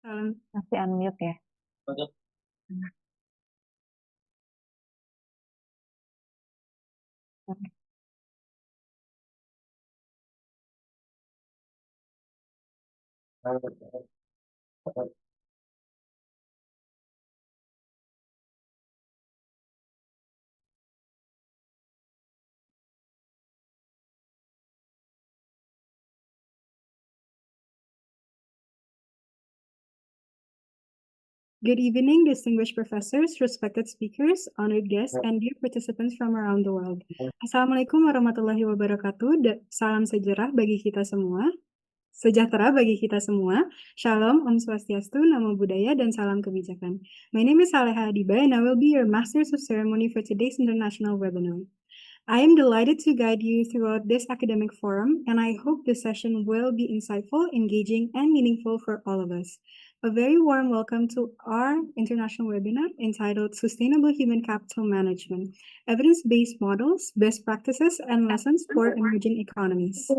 Masih unmute ya. Oke. Good evening, distinguished professors, respected speakers, honored guests, and dear participants from around the world. Assalamualaikum warahmatullahi wabarakatuh. Salam sejahtera bagi kita semua. Shalom, Om Swastiastu, Namo Buddhaya, dan salam kebijakan. My name is Saleha Adiba, and I will be your Masters of Ceremony for today's international webinar. I am delighted to guide you throughout this academic forum, and I hope this session will be insightful, engaging, and meaningful for all of us. A very warm welcome to our international webinar entitled Sustainable Human Capital Management, Evidence-Based Models, Best Practices, and Lessons for Emerging Economies.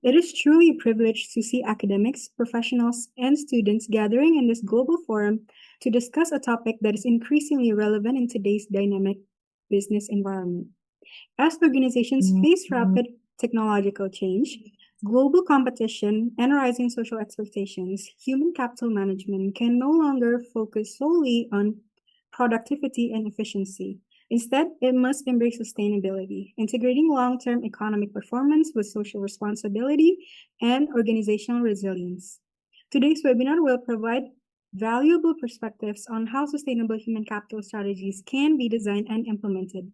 It is truly a privilege to see academics, professionals, and students gathering in this global forum to discuss a topic that is increasingly relevant in today's dynamic business environment. As organizations face rapid technological change, global competition, and rising social expectations, human capital management can no longer focus solely on productivity and efficiency. Instead, it must embrace sustainability, integrating long-term economic performance with social responsibility and organizational resilience. Today's webinar will provide valuable perspectives on how sustainable human capital strategies can be designed and implemented,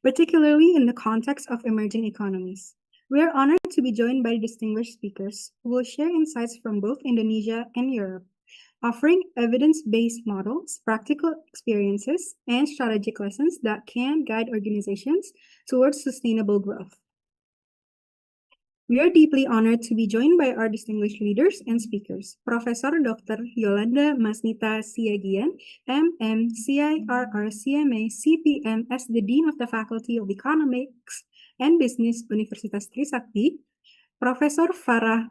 particularly in the context of emerging economies. We are honored to be joined by distinguished speakers who will share insights from both Indonesia and Europe, offering evidence-based models, practical experiences, and strategic lessons that can guide organizations towards sustainable growth. We are deeply honored to be joined by our distinguished leaders and speakers, Professor Dr. Yolanda Masnita Siagian, MM, CIRR, CMA, CPM as the Dean of the Faculty of Economics and Business, Universitas Trisakti, Professor Farah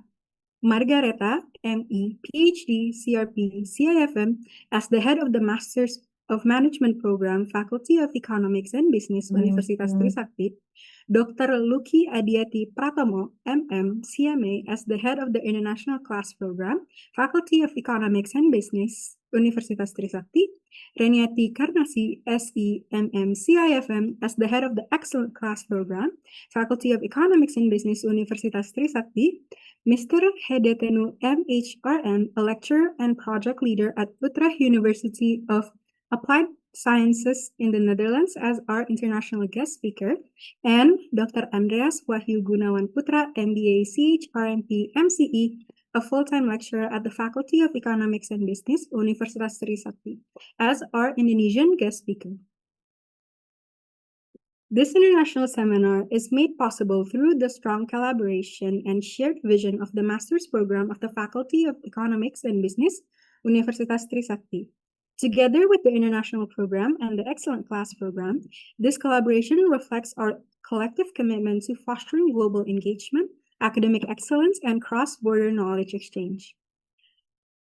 Margareta, ME, PhD, CRP, CIFM as the head of the Masters of Management Program, Faculty of Economics and Business, Universitas Trisakti, Dr. Luki Adiati Pratomo, MM, CMA as the head of the International Class Program, Faculty of Economics and Business, Universitas Trisakti, Reniati Karnasi, SE, MM, CIFM as the head of the Excellent Class Program, Faculty of Economics and Business, Universitas Trisakti, Mr. Hedetenu MHRM, a lecturer and project leader at Utrecht University of Applied Sciences in the Netherlands as our international guest speaker, and Dr. Andreas Wahyu Gunawan Putra, MBA, CHRMP, MCE, a full-time lecturer at the Faculty of Economics and Business, Universitas Trisakti, as our Indonesian guest speaker. This international seminar is made possible through the strong collaboration and shared vision of the Master's Program of the Faculty of Economics and Business, Universitas Trisakti. Together with the International Program and the Excellent Class Program, this collaboration reflects our collective commitment to fostering global engagement, academic excellence, and cross-border knowledge exchange.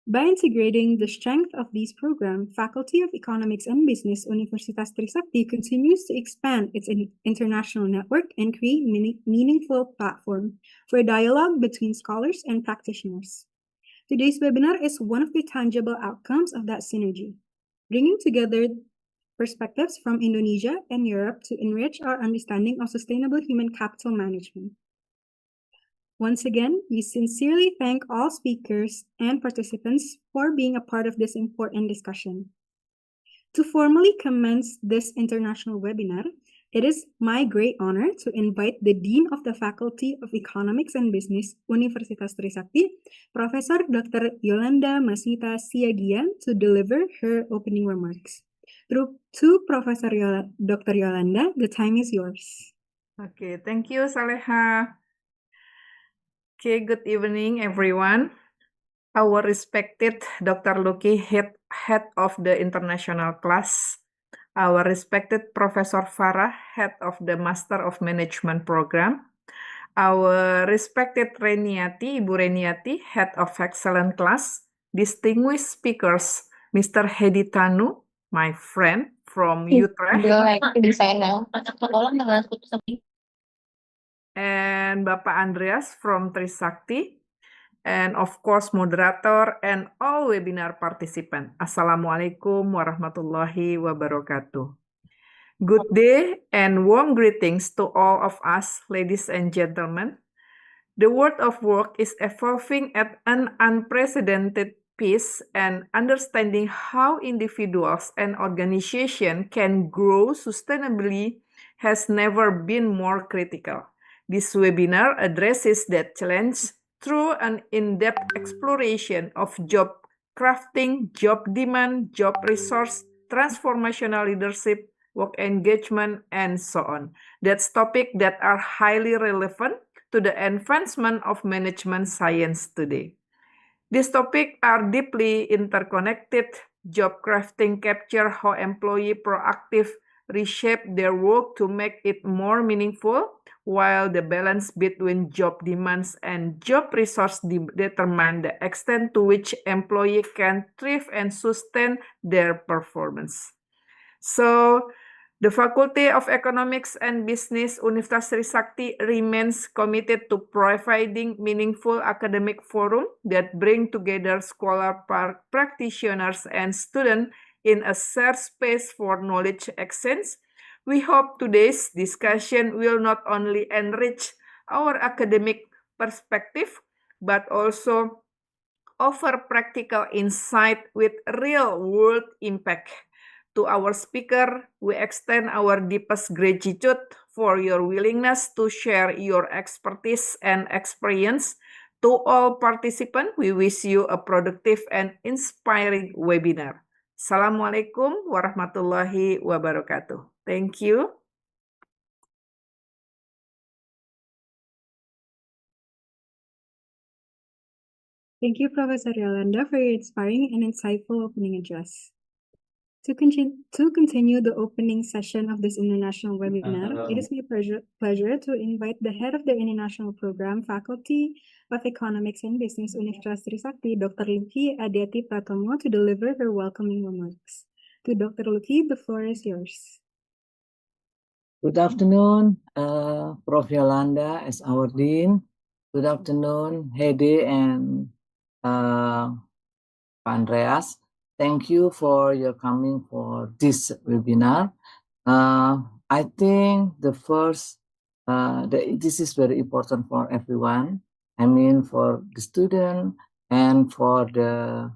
By integrating the strength of these programs, Faculty of Economics and Business, Universitas Trisakti continues to expand its international network and create meaningful platform for dialogue between scholars and practitioners. Today's webinar is one of the tangible outcomes of that synergy, bringing together perspectives from Indonesia and Europe to enrich our understanding of sustainable human capital management. Once again, we sincerely thank all speakers and participants for being a part of this important discussion. To formally commence this international webinar, it is my great honor to invite the Dean of the Faculty of Economics and Business, Universitas Trisakti, Professor Dr. Yolanda Masnita Siagian, to deliver her opening remarks. To Professor Dr. Yolanda, the time is yours. Okay, thank you, Saleha. Okay, good evening, everyone. Our respected Dr. Luki, head of the international class, our respected Professor Farah, head of the Master of Management program, our respected Reniati, Ibu Reniati, head of excellent class, distinguished speakers, Mr. Hedi Tanu, my friend from Utrecht, and Bapak Andreas from Trisakti, and of course moderator and all webinar participants. Assalamualaikum warahmatullahi wabarakatuh. Good day and warm greetings to all of us, ladies and gentlemen. The world of work is evolving at an unprecedented pace, and understanding how individuals and organizations can grow sustainably has never been more critical. This webinar addresses that challenge through an in-depth exploration of job crafting, job demand, job resource, transformational leadership, work engagement, and so on. That's topics that are highly relevant to the advancement of management science today. These topics are deeply interconnected. Job crafting capture how employees proactive reshape their work to make it more meaningful, while the balance between job demands and job resource determine the extent to which employees can thrive and sustain their performance. So, the Faculty of Economics and Business Universitas Trisakti remains committed to providing meaningful academic forum that bring together scholar practitioners and students in a shared space for knowledge exchange. We hope today's discussion will not only enrich our academic perspective, but also offer practical insight with real-world impact. To our speaker, we extend our deepest gratitude for your willingness to share your expertise and experience. To all participants, we wish you a productive and inspiring webinar. Assalamualaikum warahmatullahi wabarakatuh. Thank you. Thank you, Professor Yolanda, for your inspiring and insightful opening address. To continue the opening session of this international webinar, it is my pleasure to invite the head of the International Program, Faculty of Economics and Business, Universitas Trisakti, Dr. Luki Adiati Pratomo, to deliver her welcoming remarks. To Dr. Luki, the floor is yours. Good afternoon, Prof. Yolanda as our Dean. Good afternoon, Hedi and Andreas. Thank you for your coming for this webinar. I think this is very important for everyone. I mean, for the student and for the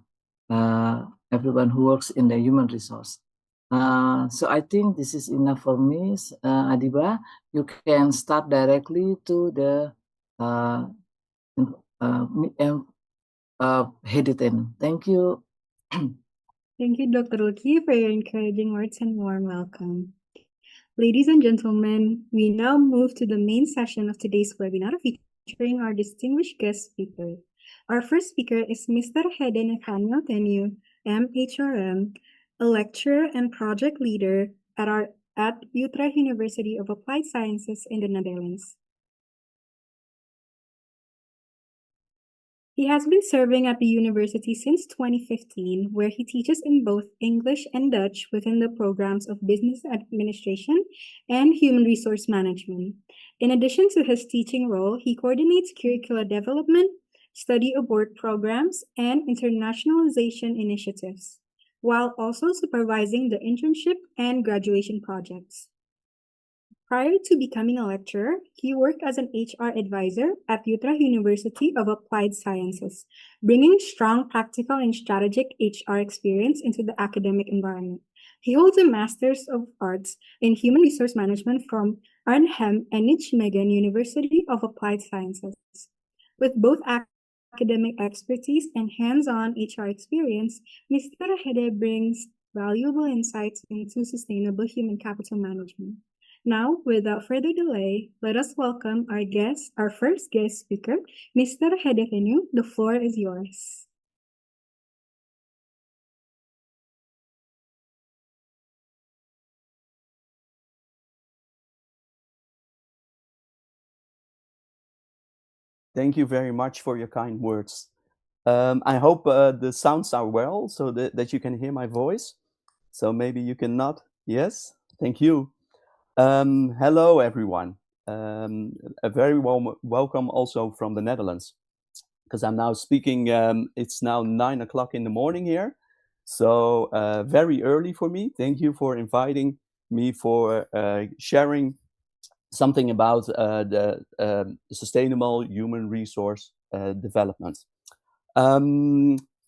everyone who works in the human resource. So I think this is enough for me, Adiba. You can start directly to the Heditin. Thank you. Thank you, Dr. Luki, for your encouraging words and warm welcome. Ladies and gentlemen, we now move to the main session of today's webinar featuring our distinguished guest speaker. Our first speaker is Mr. Hede Nathaniel Tenu, MHRM, a lecturer and project leader at Utrecht University of Applied Sciences in the Netherlands. He has been serving at the university since 2015, where he teaches in both English and Dutch within the programs of Business Administration and Human Resource Management. In addition to his teaching role, he coordinates curricular development, study abroad programs, and internationalization initiatives, while also supervising the internship and graduation projects. Prior to becoming a lecturer, he worked as an HR advisor at Utrecht University of Applied Sciences, bringing strong practical and strategic HR experience into the academic environment. He holds a Master's of Arts in Human Resource Management from Arnhem and Nijmegen University of Applied Sciences. With both academic expertise and hands-on HR experience, Mr. Hede brings valuable insights into sustainable human capital management. Now, without further delay, let us welcome our first guest speaker, Mr. Hede Tenu. The floor is yours. Thank you very much for your kind words. I hope the sounds are well so that you can hear my voice. So maybe you can nod. Yes, thank you. Hello, everyone. A very warm welcome also from the Netherlands, because I'm now speaking. It's now 9 o'clock in the morning here, so very early for me. Thank you for inviting me for sharing something about the sustainable human resource development.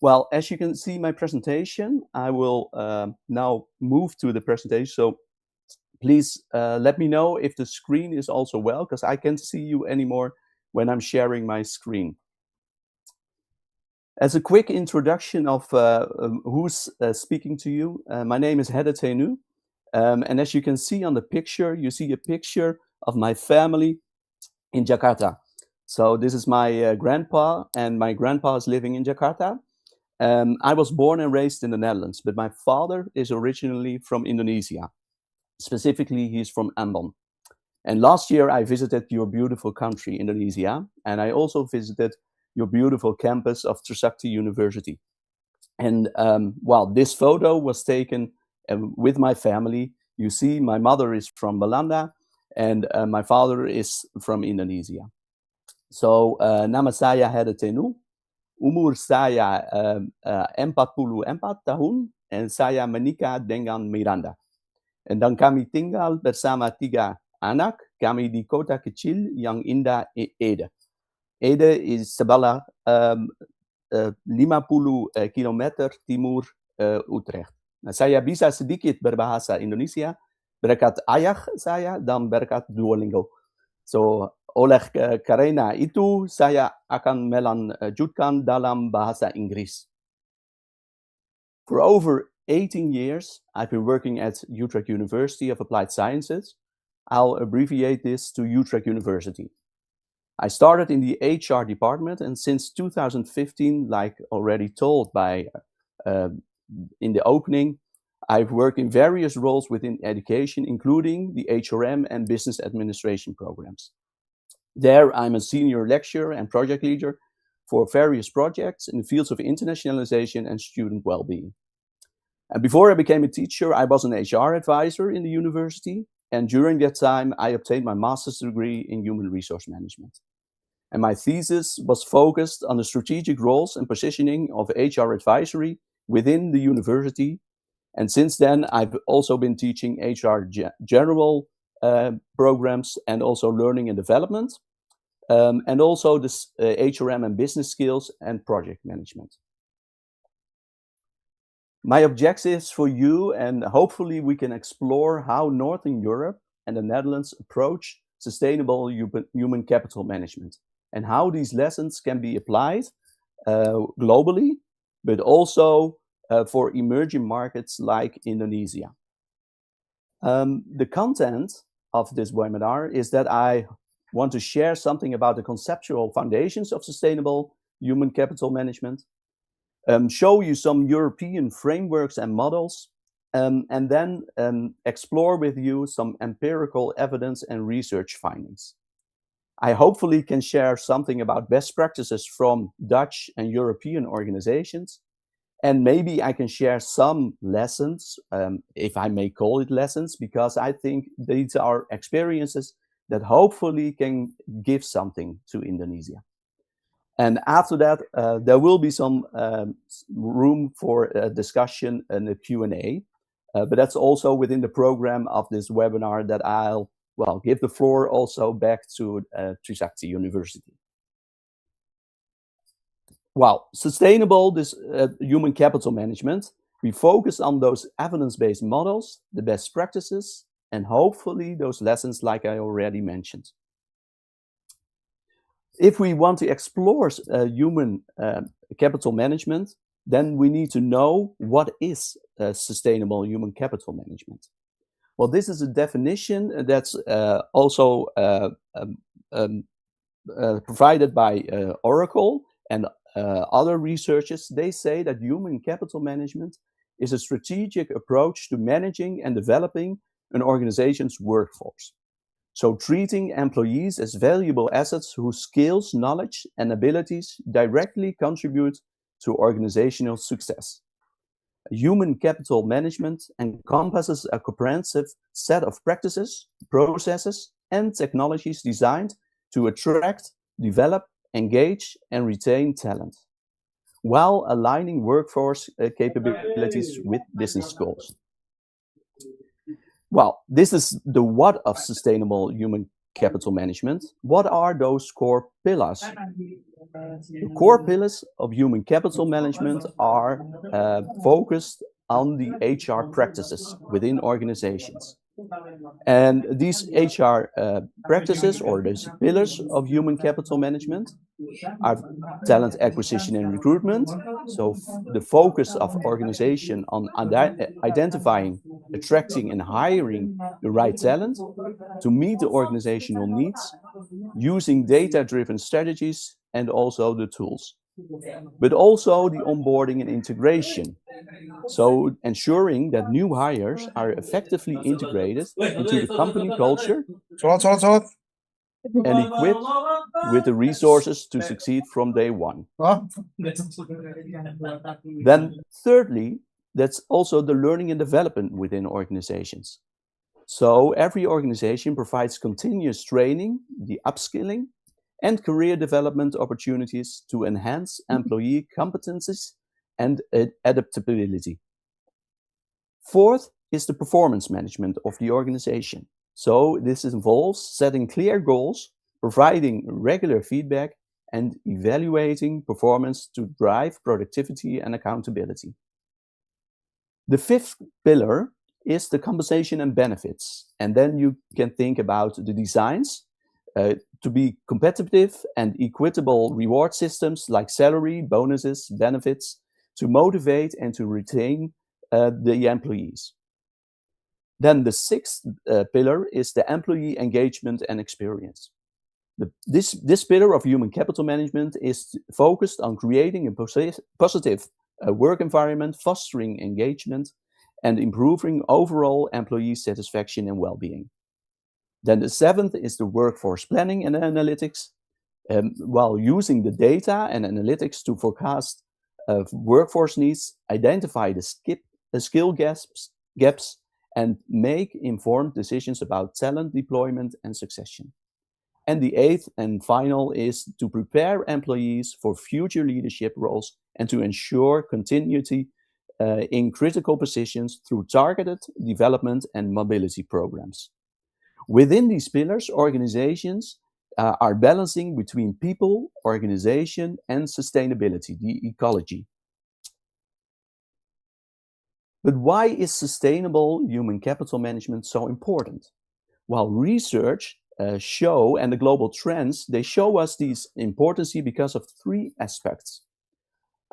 Well, as you can see my presentation, I will now move to the presentation. So please let me know if the screen is also well, because I can't see you anymore when I'm sharing my screen. As a quick introduction of who's speaking to you, my name is Hede Tenu. And as you can see on the picture, you see a picture of my family in Jakarta. So this is my grandpa, and my grandpa is living in Jakarta. I was born and raised in the Netherlands, but my father is originally from Indonesia. Specifically, he's from Ambon. And last year, I visited your beautiful country, Indonesia, and I also visited your beautiful campus of Trisakti University. And well, this photo was taken with my family. You see, my mother is from Belanda, and my father is from Indonesia. So, nama saya Hede Tenu, umur saya 44 tahun, and saya menikah dengan Miranda. Dan kami tinggal bersama 3 anak kami di kota kecil yang indah Ede. Ede is sebelah 50 kilometer timur Utrecht. Nah, saya bisa sedikit berbahasa Indonesia berkat ayah saya dan berkat Duolingo. So, oleh karena itu saya akan melanjutkan dalam bahasa Inggris. For over 18 years, I've been working at Utrecht University of Applied Sciences. I'll abbreviate this to Utrecht University. I started in the HR department, and since 2015, like already told by in the opening, I've worked in various roles within education, including the HRM and business administration programs. There, I'm a senior lecturer and project leader for various projects in the fields of internationalization and student well-being. And before I became a teacher, I was an HR advisor in the university. And during that time, I obtained my master's degree in human resource management. And my thesis was focused on the strategic roles and positioning of HR advisory within the university. And since then, I've also been teaching HR general programs and also learning and development, and also the HRM and business skills and project management. My objectives for you, and hopefully we can explore how Northern Europe and the Netherlands approach sustainable human capital management, and how these lessons can be applied globally, but also for emerging markets like Indonesia. The content of this webinar is that I want to share something about the conceptual foundations of sustainable human capital management, show you some European frameworks and models, and then explore with you some empirical evidence and research findings. I hopefully can share something about best practices from Dutch and European organizations, and maybe I can share some lessons, if I may call it lessons, because I think these are experiences that hopefully can give something to Indonesia. And after that, there will be some room for a discussion and a Q&A, but that's also within the program of this webinar that I'll give the floor also back to Trisakti University. Well, sustainable human capital management, we focus on those evidence-based models, the best practices, and hopefully those lessons like I already mentioned. If we want to explore human capital management, then we need to know what is sustainable human capital management. Well, this is a definition that's also provided by Oracle and other researchers. They say that human capital management is a strategic approach to managing and developing an organization's workforce. So treating employees as valuable assets whose skills, knowledge, and abilities directly contribute to organizational success. Human capital management encompasses a comprehensive set of practices, processes, and technologies designed to attract, develop, engage, and retain talent, while aligning workforce capabilities with business goals. Well, this is the what of sustainable human capital management. What are those core pillars? The core pillars of human capital management are focused on the HR practices within organizations. And these HR practices, or these pillars of human capital management, are talent acquisition and recruitment. So the focus of organization on identifying, attracting, and hiring the right talent to meet the organizational needs, using data-driven strategies and also the tools. But also the onboarding and integration. So ensuring that new hires are effectively integrated into the company culture and equipped with the resources to succeed from day one. Then thirdly, that's also the learning and development within organizations. So every organization provides continuous training, the upskilling, and career development opportunities to enhance employee competencies and adaptability. Fourth is the performance management of the organization. So this involves setting clear goals, providing regular feedback, and evaluating performance to drive productivity and accountability. The fifth pillar is the compensation and benefits. And then you can think about the designs to be competitive and equitable reward systems like salary, bonuses, benefits to motivate and to retain the employees. Then the sixth pillar is the employee engagement and experience. This pillar of human capital management is focused on creating a positive work environment, fostering engagement, and improving overall employee satisfaction and well-being. Then the seventh is the workforce planning and analytics, while using the data and analytics to forecast workforce needs, identify the skill gaps, and make informed decisions about talent deployment and succession. And the eighth and final is to prepare employees for future leadership roles and to ensure continuity in critical positions through targeted development and mobility programs. Within these pillars, organizations are balancing between people, organization, and sustainability, the ecology. But why is sustainable human capital management so important? Well, research show, and the global trends, they show us this importance because of three aspects.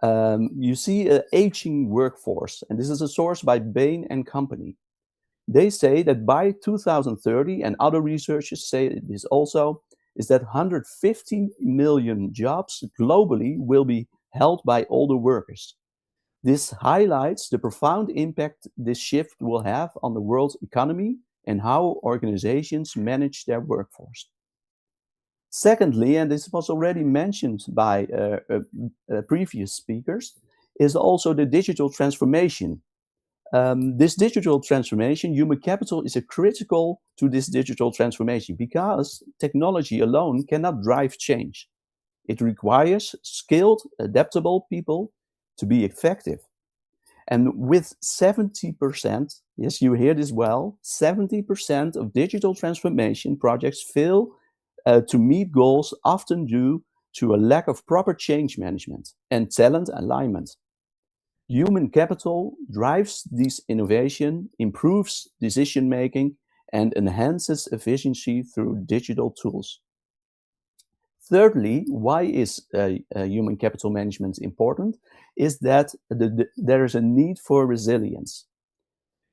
You see an aging workforce, and this is a source by Bain and Company. They say that by 2030, and other researchers say this also, is that 150 million jobs globally will be held by older workers. This highlights the profound impact this shift will have on the world's economy and how organizations manage their workforce. Secondly, and this was already mentioned by previous speakers, is also the digital transformation. This digital transformation, human capital is critical to this digital transformation because technology alone cannot drive change. It requires skilled, adaptable people to be effective. And with 70%, yes, you hear this well, 70% of digital transformation projects fail to meet goals, often due to a lack of proper change management and talent alignment. Human capital drives this innovation, improves decision-making, and enhances efficiency through digital tools. Thirdly, why is human capital management important? Is that there is a need for resilience.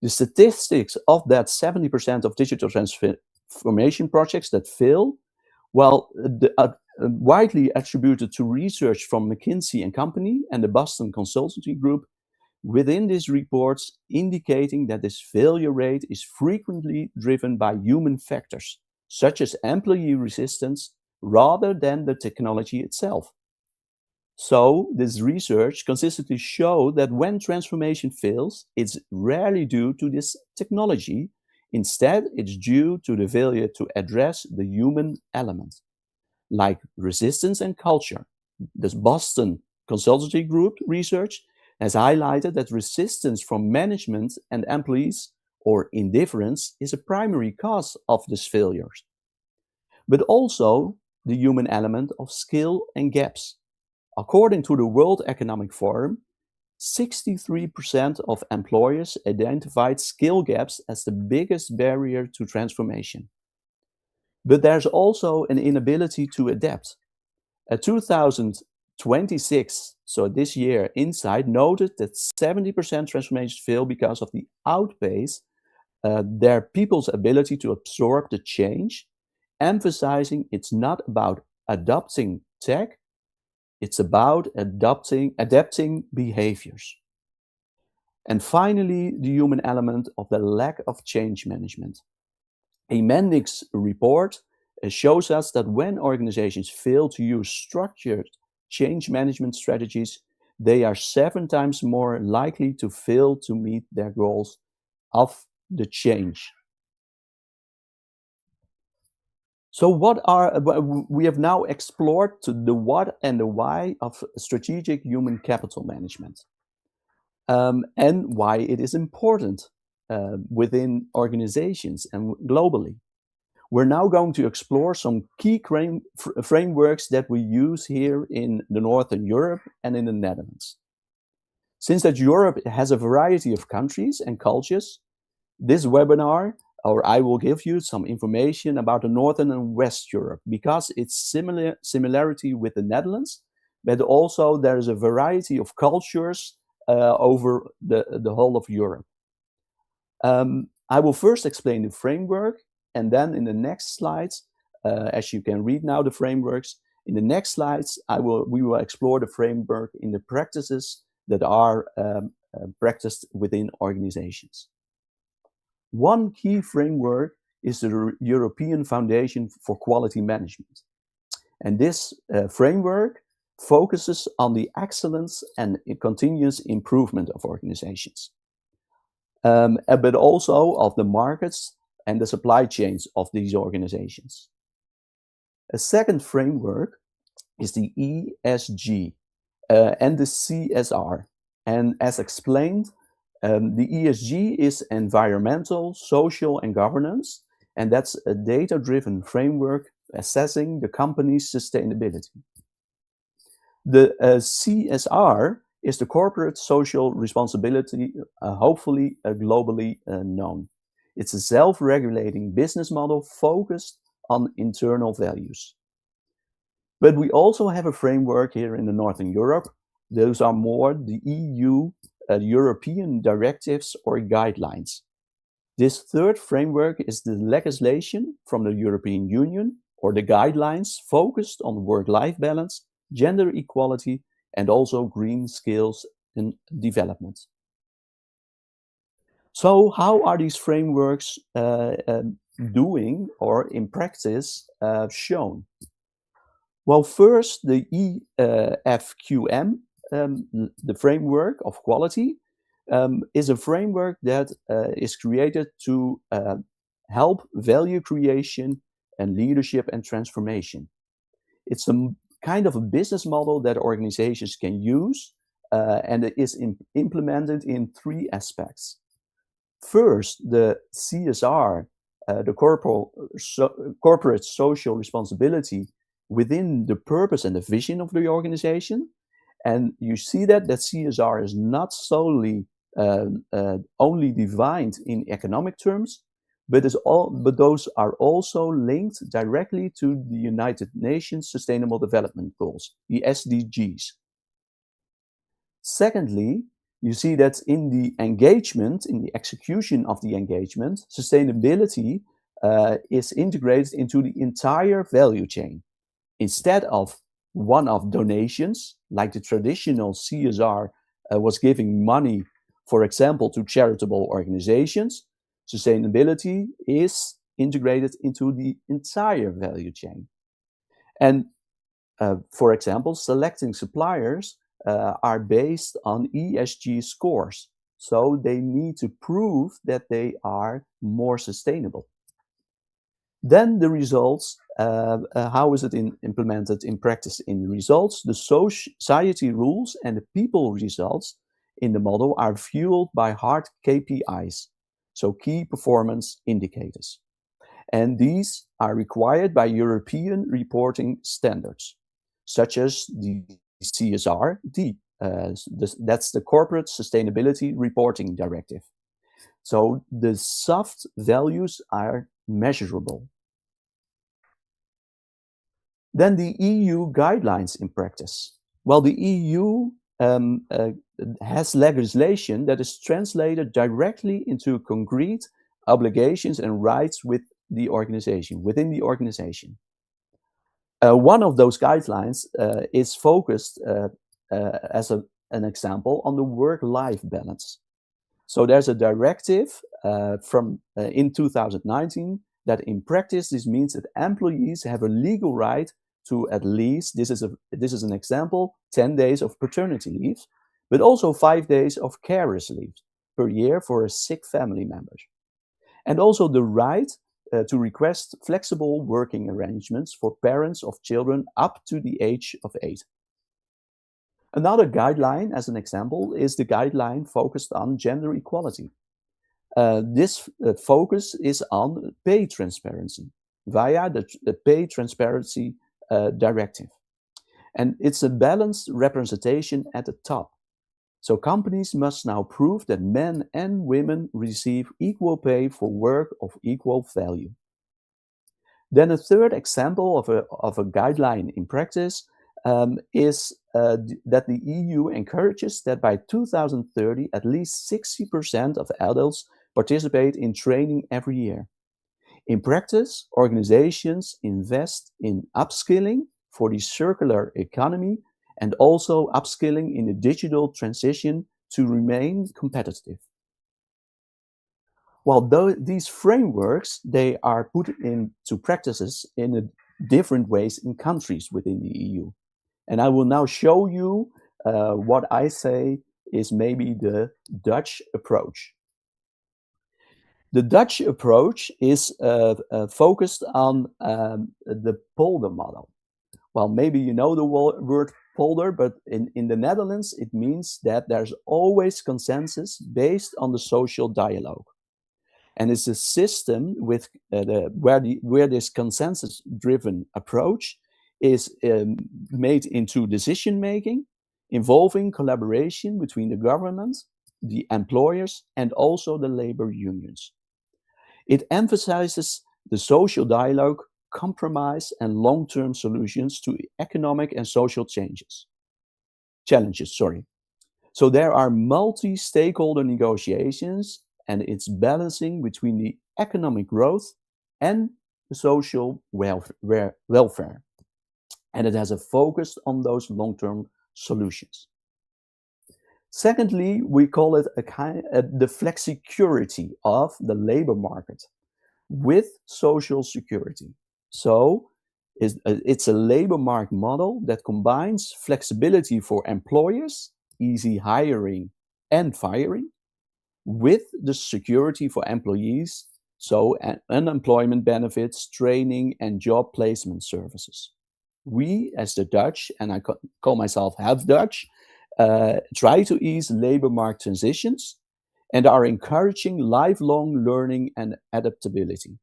The statistics of that 70% of digital transformation projects that fail, well, widely attributed to research from McKinsey and Company and the Boston Consultancy Group, within these reports indicating that this failure rate is frequently driven by human factors, such as employee resistance, rather than the technology itself. So this research consistently showed that when transformation fails, it's rarely due to this technology. Instead, it's due to the failure to address the human element, like resistance and culture. This Boston Consultancy Group research has highlighted that resistance from management and employees or indifference is a primary cause of these failures, but also the human element of skill and gaps. According to the World Economic Forum, 63% of employers identified skill gaps as the biggest barrier to transformation. But there's also an inability to adapt. A 2026, so this year, Insight noted that 70% transformations fail because of the outpace their people's ability to absorb the change, emphasizing it's not about adopting tech, it's about adapting behaviors. And finally, the human element of the lack of change management. A Mendix report shows us that when organizations fail to use structured change management strategies, they are 7 times more likely to fail to meet their goals of the change. So we have now explored the what and the why of strategic human capital management, and why it is important within organizations and globally. We're now going to explore some key frameworks that we use here in the Northern Europe and in the Netherlands. Since that Europe has a variety of countries and cultures, this webinar, or I will give you some information about the Northern and West Europe, because it's similarity with the Netherlands, but also there is a variety of cultures over the whole of Europe. I will first explain the framework, and then in the next slides, as you can read now the frameworks, in the next slides, we will explore the framework in the practices that are practiced within organizations. One key framework is the European Foundation for Quality Management. And this framework focuses on the excellence and continuous improvement of organizations, but also of the markets and the supply chains of these organizations. A second framework is the ESG and the CSR. And as explained, the ESG is environmental, social, and governance, and that's a data-driven framework assessing the company's sustainability. The CSR is the corporate social responsibility, hopefully globally known. It's a self-regulating business model focused on internal values. But we also have a framework here in the Northern Europe. Those are more the EU European directives or guidelines. This third framework is the legislation from the European Union or the guidelines focused on work-life balance, gender equality, and also green skills and development. So how are these frameworks doing or in practice shown? Well, first, the EFQM, the framework of quality, is a framework that is created to help value creation and leadership and transformation. It's a kind of a business model that organizations can use, and it is implemented in 3 aspects. First, the CSR, the corporate social responsibility within the purpose and the vision of the organization. And you see that CSR is not solely only defined in economic terms, but those are also linked directly to the United Nations Sustainable Development Goals, the SDGs. Secondly, you see that in the engagement, in the execution of the engagement, sustainability is integrated into the entire value chain. Instead of one-off donations, like the traditional CSR was giving money, for example, to charitable organizations, sustainability is integrated into the entire value chain. And For example, selecting suppliers are based on ESG scores. So they need to prove that they are more sustainable. Then the results, how is it implemented in practice in results? The society rules and the people results in the model are fueled by hard KPIs, so key performance indicators. And these are required by European reporting standards, such as the CSRD, that's the Corporate Sustainability Reporting Directive. So the soft values are measurable. Then the EU guidelines in practice. Well, the EU has legislation that is translated directly into concrete obligations and rights within the organization. One of those guidelines is focused as an example on the work-life balance. So there's a directive from in 2019 that in practice this means that employees have a legal right to at least, this is an example, 10 days of paternity leave, but also 5 days of carers leave per year for a sick family member. And also the right to request flexible working arrangements for parents of children up to the age of 8. Another guideline, as an example, is the guideline focused on gender equality. This focus is on pay transparency via the Pay Transparency Directive. And it's a balanced representation at the top. So companies must now prove that men and women receive equal pay for work of equal value. Then a third example of a guideline in practice is that the EU encourages that by 2030, at least 60% of adults participate in training every year. In practice, organizations invest in upskilling for the circular economy and also upskilling in the digital transition to remain competitive. While these frameworks, they are put into practices in different ways in countries within the EU. And I will now show you what I say is maybe the Dutch approach. The Dutch approach is focused on the polder model. Well, maybe you know the word polder, but in the Netherlands, it means that there's always consensus based on the social dialogue. And it's a system with where this consensus-driven approach is made into decision-making, involving collaboration between the government, the employers, and also the labor unions. It emphasizes the social dialogue, compromise, and long-term solutions to economic and social challenges. So there are multi-stakeholder negotiations, and it's balancing between the economic growth and the social welfare. And it has a focus on those long-term solutions. Secondly, we call it the flexicurity of the labor market with social security. So it's a labor market model that combines flexibility for employers, easy hiring and firing, with the security for employees, so unemployment benefits, training, and job placement services. We, as the Dutch, and I call myself half Dutch, try to ease labor market transitions and are encouraging lifelong learning and adaptability.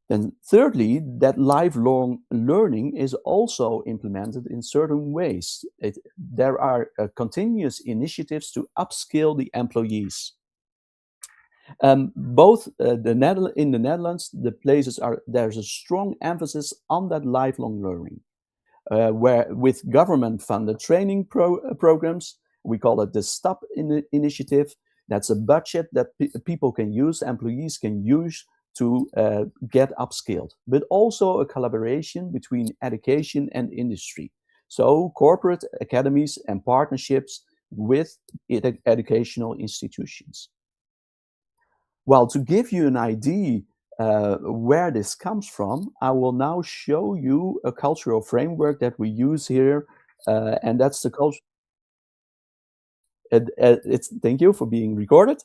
Then thirdly, that lifelong learning is also implemented in certain ways. There are continuous initiatives to upskill the employees. Both in the Netherlands, there's a strong emphasis on that lifelong learning, where with government-funded training programs, we call it the STAP initiative. That's a budget that people can use, employees can use to get upskilled, but also a collaboration between education and industry. So corporate academies and partnerships with educational institutions. Well, to give you an idea where this comes from, I will now show you a cultural framework that we use here, and that's the culture. Thank you for being recorded.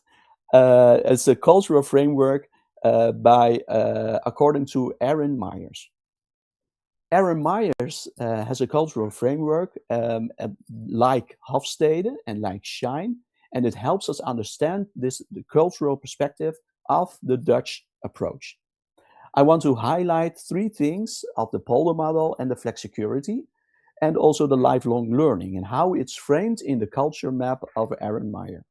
It's a cultural framework according to Aaron Myers. Aaron Myers has a cultural framework like Hofstede and like Shine, and it helps us understand the cultural perspective of the Dutch approach. I want to highlight three things of the polder model and the flexicurity, and also the lifelong learning and how it's framed in the culture map of Aaron Meyer.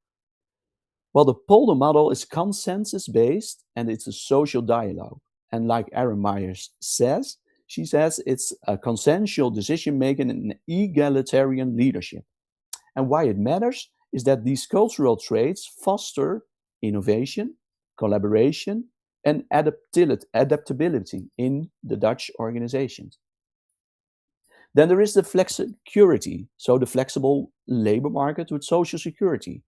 Well, the polder model is consensus-based and it's a social dialogue. And like Aaron Myers says, she says it's a consensual decision-making and egalitarian leadership. And why it matters is that these cultural traits foster innovation, collaboration, and adaptability in the Dutch organizations. Then there is the flexicurity, so the flexible labor market with social security.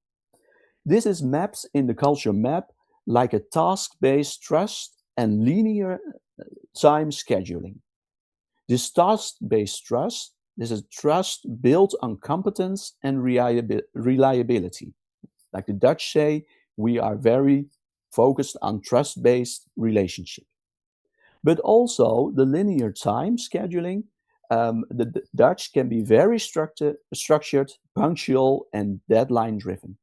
This is mapped in the culture map like a task-based trust and linear time scheduling. This task-based trust, this is trust built on competence and reliability. Like the Dutch say, we are very focused on trust-based relationship. But also the linear time scheduling, the Dutch can be very structured, punctual, and deadline-driven.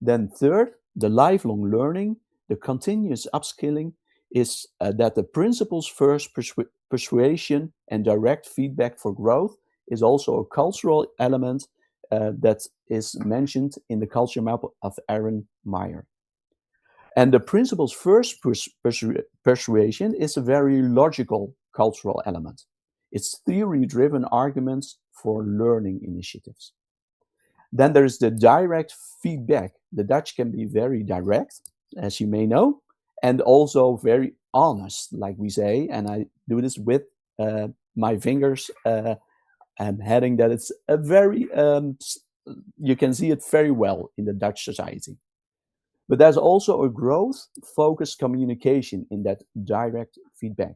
Then third, the lifelong learning, the continuous upskilling is that the principles first persuasion and direct feedback for growth is also a cultural element that is mentioned in the culture map of Aaron Meyer. And the principles first persuasion is a very logical cultural element. It's theory-driven arguments for learning initiatives. Then there's the direct feedback. The Dutch can be very direct, as you may know, and also very honest, like we say. And I do this with my fingers. I'm heading that it's a very, you can see it very well in the Dutch society. But there's also a growth-focused communication in that direct feedback.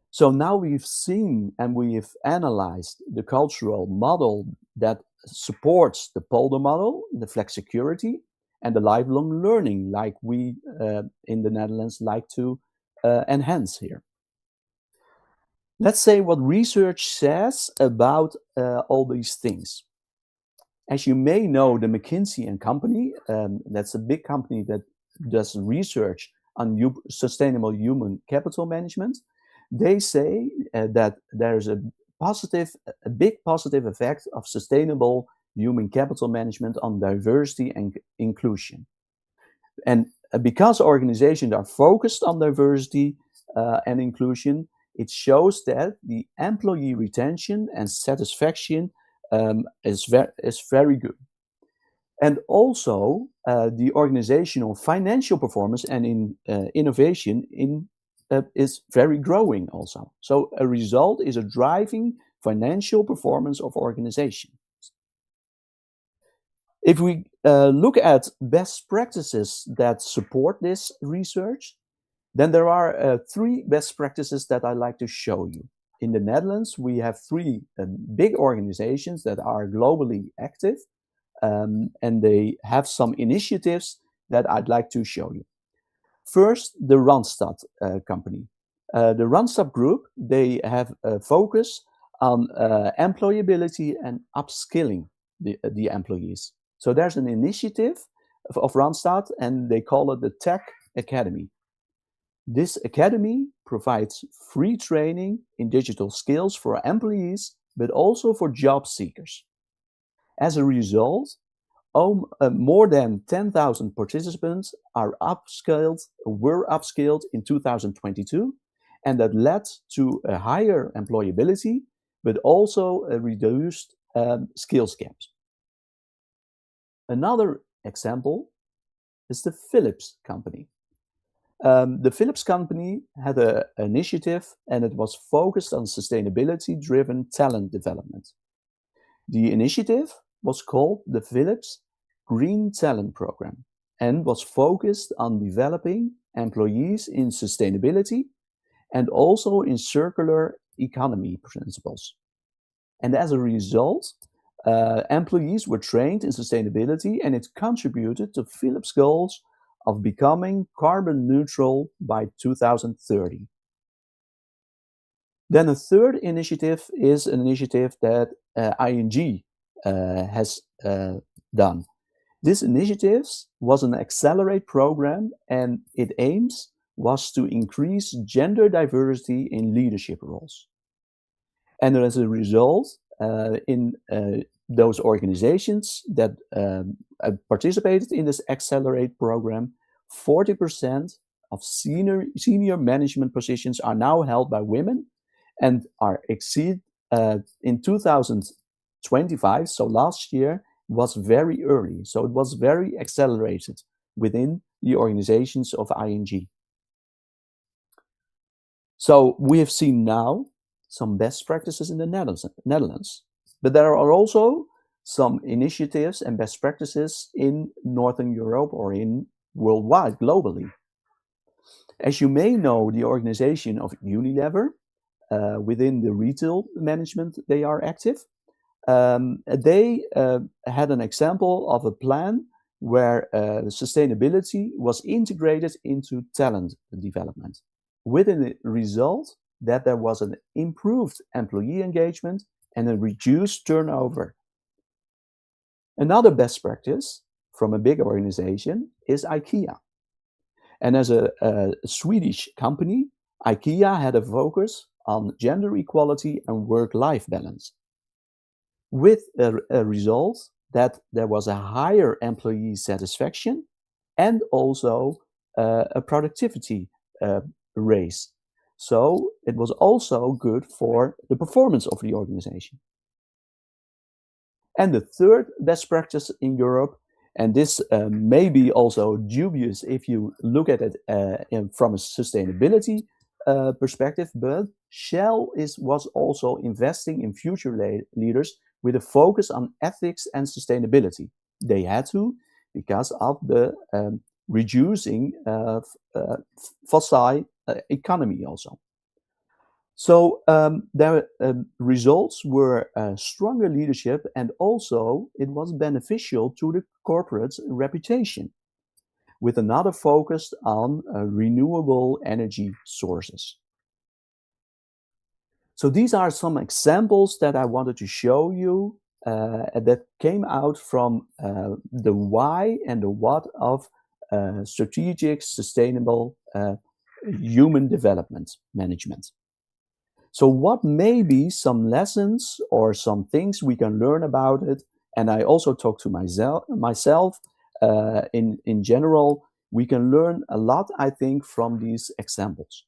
So now we've seen and we've analyzed the cultural model that supports the polder model, the flexicurity, and the lifelong learning, like we in the Netherlands like to enhance here. Let's say what research says about all these things. As you may know, the McKinsey & Company, that's a big company that does research on sustainable human capital management. They say that there's a big positive effect of sustainable human capital management on diversity and inclusion. And because organizations are focused on diversity and inclusion, it shows that the employee retention and satisfaction is very good. And also the organizational financial performance and innovation is very growing also. So a result is a driving financial performance of organizations. If we look at best practices that support this research, then there are three best practices that I'd like to show you. In the Netherlands, we have three big organizations that are globally active, and they have some initiatives that I'd like to show you. First, the Randstad company. The Randstad Group, they have a focus on employability and upskilling the employees. So there's an initiative of Randstad, and they call it the Tech Academy. This academy provides free training in digital skills for employees, but also for job seekers. As a result, more than 10,000 participants were upskilled in 2022, and that led to a higher employability, but also a reduced skills gaps. Another example is the Philips company. The Philips company had an initiative, and it was focused on sustainability-driven talent development. The initiative was called the Philips Green Talent Program and was focused on developing employees in sustainability and also in circular economy principles. And as a result, employees were trained in sustainability, and it contributed to Philips' goals of becoming carbon neutral by 2030. Then a third initiative is an initiative that ING has done. This initiative was an Accelerate program, and its aims was to increase gender diversity in leadership roles. And as a result, in those organizations that participated in this Accelerate program, 40% of senior management positions are now held by women and are exceed in 2025, so last year was very early. So it was very accelerated within the organizations of ING. So we have seen now some best practices in the Netherlands, but there are also some initiatives and best practices in Northern Europe or in worldwide, globally. As you may know, the organization of Unilever, within the retail management, they are active. They had an example of a plan where sustainability was integrated into talent development, with a result that there was an improved employee engagement and a reduced turnover. Another best practice from a big organization is IKEA. And as a Swedish company, IKEA had a focus on gender equality and work-life balance, with a result that there was a higher employee satisfaction and also a productivity raise. So it was also good for the performance of the organization. And the third best practice in Europe, and this may be also dubious if you look at it from a sustainability perspective, but Shell was also investing in future leaders with a focus on ethics and sustainability. They had to, because of the reducing fossil economy also. So their results were stronger leadership, and also it was beneficial to the corporate reputation, with another focus on renewable energy sources. So these are some examples that I wanted to show you that came out from the why and the what of strategic, sustainable human development management. So what may be some lessons or some things we can learn about it? And I also talked to myself in general, we can learn a lot, I think, from these examples.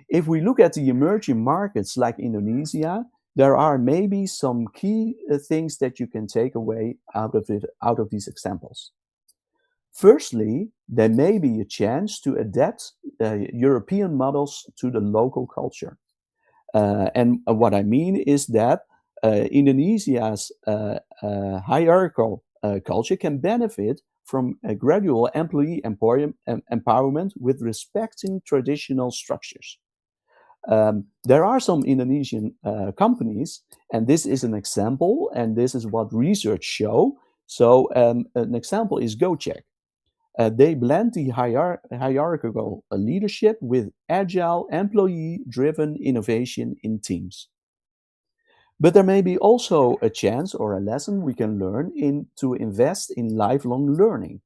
If we look at the emerging markets like Indonesia, there are maybe some key things that you can take away out of these examples. Firstly, there may be a chance to adapt European models to the local culture. And what I mean is that Indonesia's hierarchical culture can benefit from a gradual employee empowerment with respecting traditional structures. There are some Indonesian companies, and this is an example, and this is what research show. So an example is GoCheck. They blend the hierarchical leadership with agile, employee-driven innovation in teams. But there may be also a chance or a lesson we can learn to invest in lifelong learning,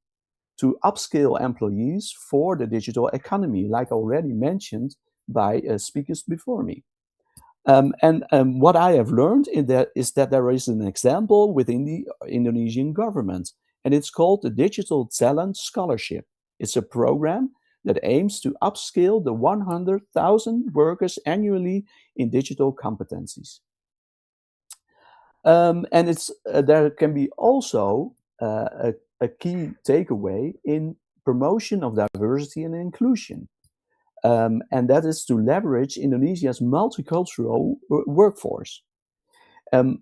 to upskill employees for the digital economy, like already mentioned by speakers before me. And what I have learned is that there is an example within the Indonesian government, and it's called the Digital Talent Scholarship. It's a program that aims to upskill the 100,000 workers annually in digital competencies. And there can be also a key takeaway in promotion of diversity and inclusion. And that is to leverage Indonesia's multicultural workforce.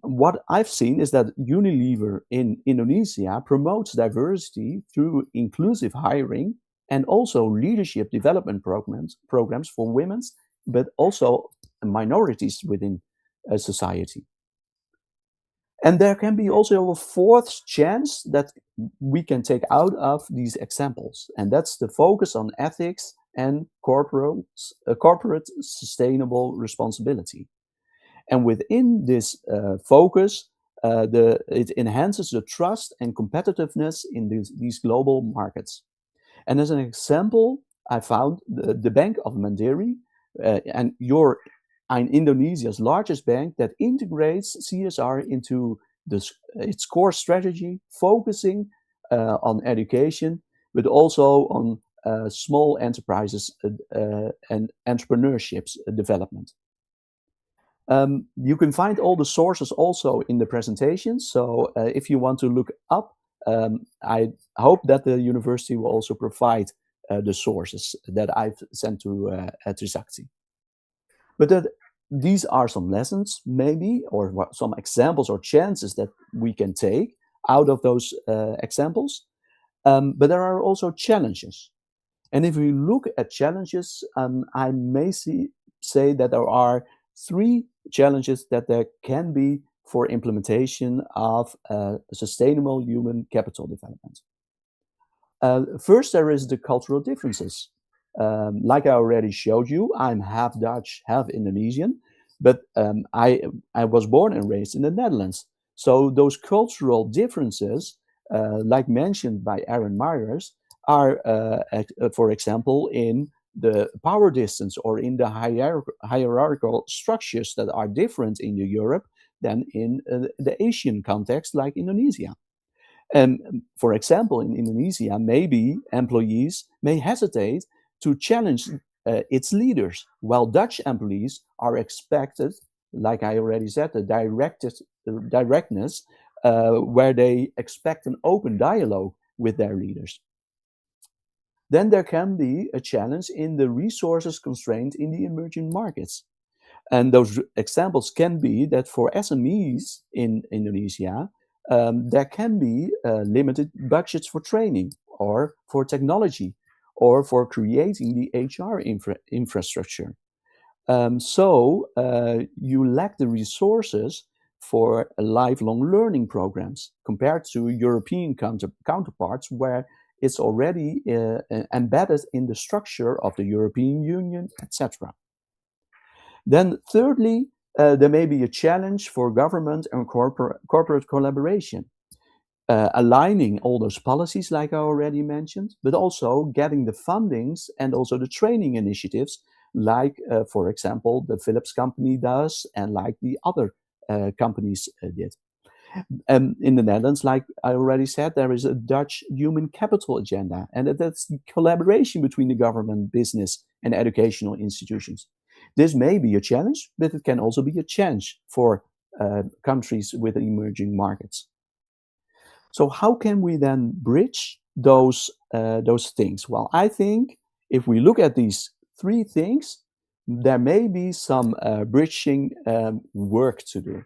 What I've seen is that Unilever in Indonesia promotes diversity through inclusive hiring and also leadership development programs for women, but also minorities within a society. And there can be also a fourth chance that we can take out of these examples, and that's the focus on ethics and corporate sustainable responsibility. And within this focus, it enhances the trust and competitiveness in these global markets. And as an example, I found the Bank of Mandiri, and Indonesia's largest bank that integrates CSR into its core strategy, focusing on education, but also on small enterprises and entrepreneurship development. You can find all the sources also in the presentation. So if you want to look up, I hope that the university will also provide the sources that I've sent to Trisakti. But these are some lessons, maybe, or some examples or chances that we can take out of those examples. But there are also challenges. And if we look at challenges, I may say that there are 3 challenges that there can be for implementation of sustainable human capital development. First, there is the cultural differences. Like I already showed you, I'm half Dutch, half Indonesian, but I was born and raised in the Netherlands. So those cultural differences, like mentioned by Aaron Myers, are, for example, in the power distance or in the hierarchical structures that are different in Europe than in the Asian context, like Indonesia. And for example, in Indonesia, maybe employees may hesitate to challenge its leaders, while Dutch employees are expected, like I already said, the directness, where they expect an open dialogue with their leaders. Then there can be a challenge in the resources constraint in the emerging markets. And those examples can be that for SMEs in Indonesia, there can be limited budgets for training or for technology or for creating the HR infrastructure. So you lack the resources for lifelong learning programs compared to European counterparts where it's already embedded in the structure of the European Union, etc. Then thirdly, there may be a challenge for government and corporate collaboration, aligning all those policies like I already mentioned, but also getting the fundings and also the training initiatives like, for example, the Philips company does and like the other companies did. In the Netherlands, like I already said, there is a Dutch human capital agenda, and that's the collaboration between the government, business, and educational institutions. This may be a challenge, but it can also be a chance for countries with emerging markets. So how can we then bridge those things? Well, I think if we look at these 3 things, there may be some bridging work to do.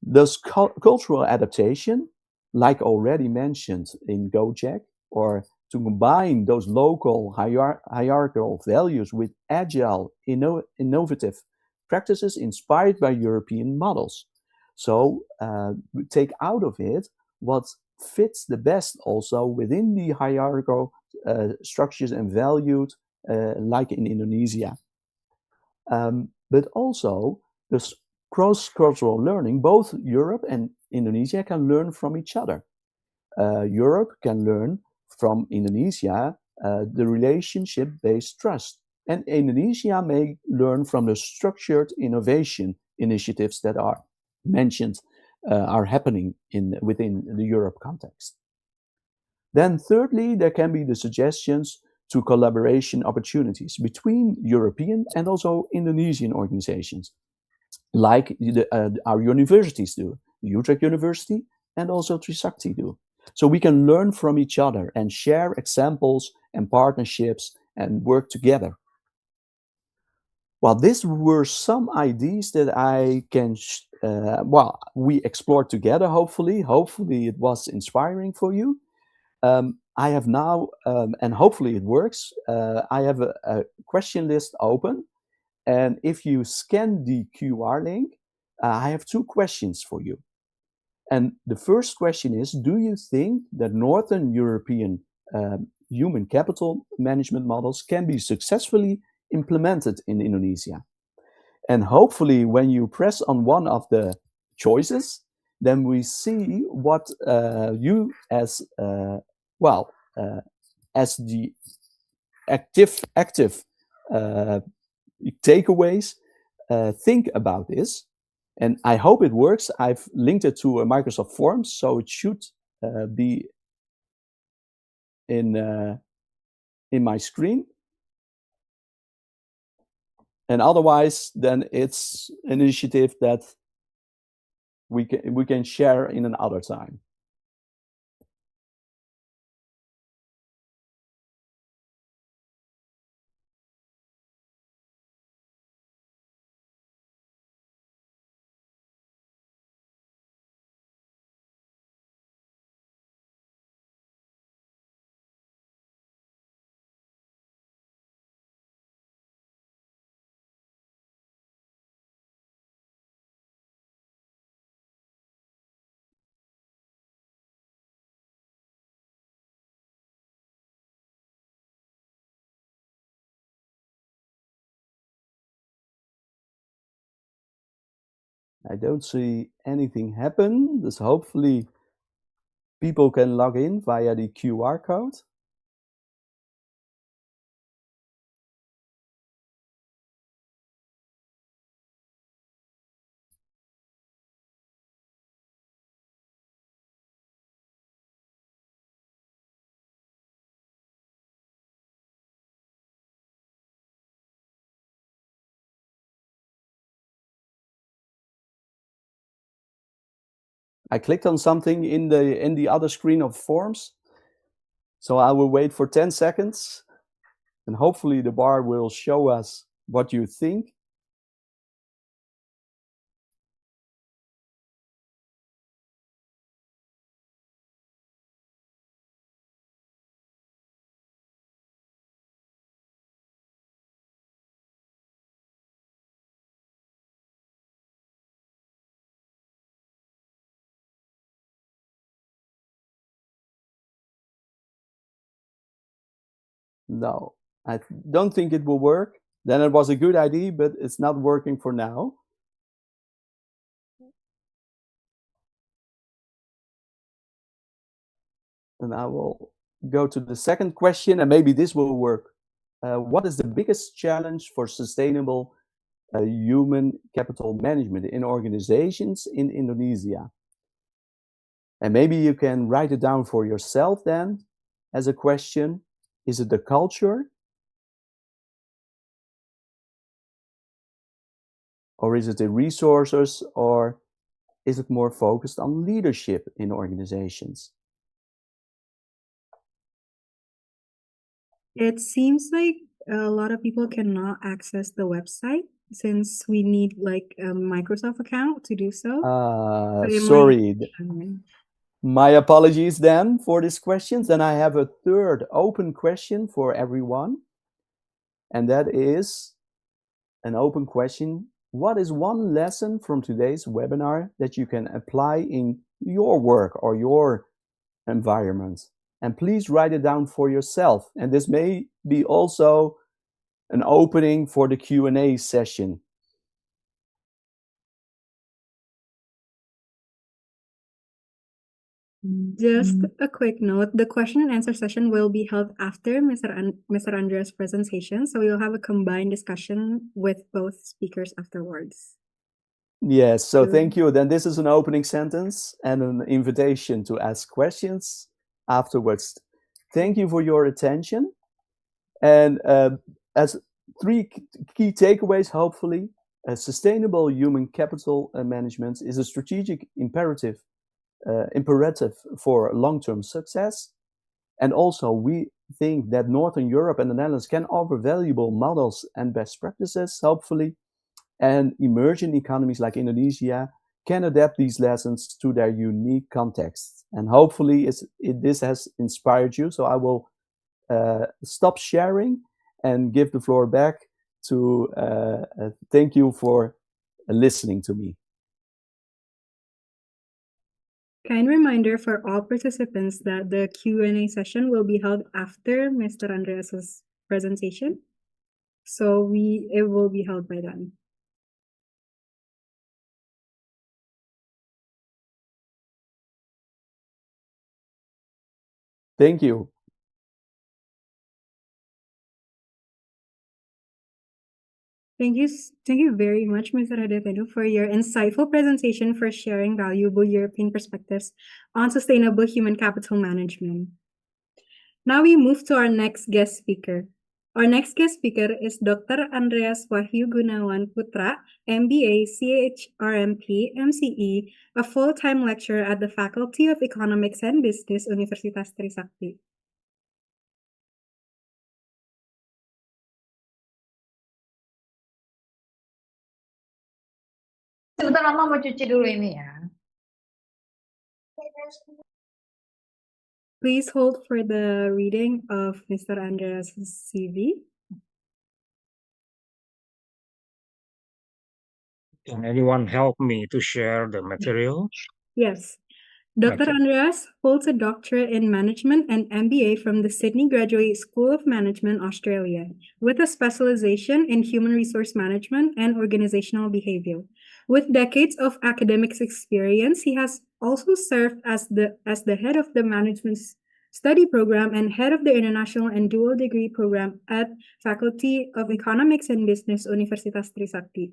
Thus, cultural adaptation, like already mentioned in Gojek, or to combine those local hierarchical values with agile, innovative practices inspired by European models. So take out of it what fits the best also within the hierarchical structures and values like in Indonesia. But also this cross-cultural learning, both Europe and Indonesia can learn from each other. Europe can learn from Indonesia the relationship-based trust. And Indonesia may learn from the structured innovation initiatives that are mentioned, are happening within the Europe context. Then thirdly, there can be the suggestions to collaboration opportunities between European and also Indonesian organizations, like our universities do, Utrecht University and also Trisakti do. So we can learn from each other and share examples and partnerships and work together. Well, these were some ideas that I can, we explored together, hopefully. Hopefully it was inspiring for you. I have now, and hopefully it works, I have a question list open. And if you scan the QR link, I have 2 questions for you. And the first question is, do you think that Northern European human capital management models can be successfully implemented in Indonesia? And hopefully when you press on one of the choices, then we see what you as, as the active takeaways think about this. And I hope it works. I've linked it to a Microsoft Forms, so it should be in my screen. And otherwise, then it's an initiative that we can share in another time. I don't see anything happen. Thus hopefully people can log in via the QR code. I clicked on something in the other screen of Forms. So I will wait for 10 seconds and hopefully the bar will show us what you think. No, I don't think it will work. Then it was a good idea, but it's not working for now. And I will go to the second question, and maybe this will work. What is the biggest challenge for sustainable human capital management in organizations in Indonesia? And maybe you can write it down for yourself then as a question. Is it the culture? Or is it the resources? Or is it more focused on leadership in organizations? It seems like a lot of people cannot access the website since we need like a Microsoft account to do so. Sorry. My apologies then for these questions. Then I have a third open question for everyone. And that is an open question. What is one lesson from today's webinar that you can apply in your work or your environment? And please write it down for yourself. And this may be also an opening for the Q&A session. Just a quick note, the question and answer session will be held after Mr. Andrea's presentation, so we'll have a combined discussion with both speakers afterwards. Yes, so thank you. Then this is an opening sentence and an invitation to ask questions afterwards. Thank you for your attention. And as 3 key takeaways, hopefully, sustainable human capital management is a strategic imperative for long-term success. And also, we think that Northern Europe and the Netherlands can offer valuable models and best practices, hopefully. And emerging economies like Indonesia can adapt these lessons to their unique context. And hopefully this has inspired you. So I will stop sharing and give the floor back to thank you for listening to me. Kind reminder for all participants that the Q&A session will be held after Mr. Andreas's presentation. So it will be held by then. Thank you. Thank you very much, Mr. Hadetenu, for your insightful presentation, for sharing valuable European perspectives on sustainable human capital management. Now we move to our next guest speaker. Our next guest speaker is Dr. Andreas Wahyu Gunawan Putra, MBA, CHRMP, MCE, a full-time lecturer at the Faculty of Economics and Business, Universitas Trisakti. Sebentar, Mama mau cuci dulu ini ya. Please hold for the reading of Mr. Andreas' CV. Can anyone help me to share the material? Yes. Dr. Okay. Andreas holds a doctorate in management and MBA from the Sydney Graduate School of Management, Australia, with a specialization in human resource management and organizational behavior. With decades of academics experience, he has also served as the head of the management study program and head of the international and dual degree program at Faculty of Economics and Business, Universitas Trisakti.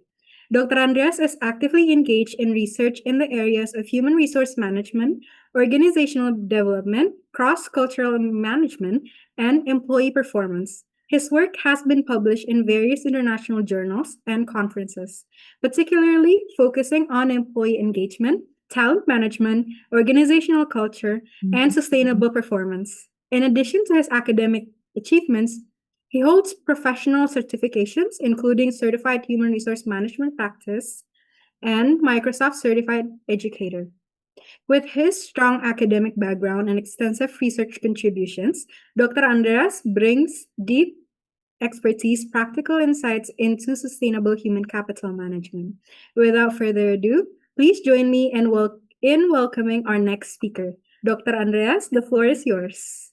Dr. Andreas is actively engaged in research in the areas of human resource management, organizational development, cross-cultural management, and employee performance. His work has been published in various international journals and conferences, particularly focusing on employee engagement, talent management, organizational culture, and sustainable performance. In addition to his academic achievements, he holds professional certifications, including Certified Human Resource Management Practice and Microsoft Certified Educator. With his strong academic background and extensive research contributions, Dr. Andreas brings deep expertise, practical insights into sustainable human capital management. Without further ado, please join me in welcoming our next speaker. Dr. Andreas, the floor is yours.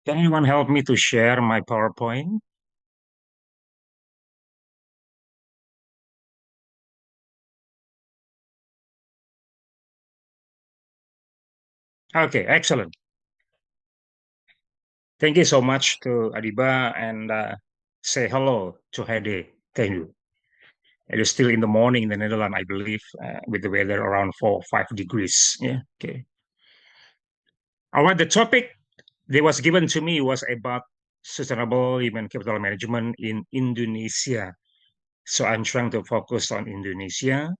Can anyone help me to share my PowerPoint? Okay, excellent. Thank you so much to Adiba and say hello to Hede. Thank you. It is still in the morning in the Netherlands, I believe, with the weather around 4 or 5 degrees. Yeah, okay. All right, the topic that was given to me was about sustainable human capital management in Indonesia. So I'm trying to focus on Indonesia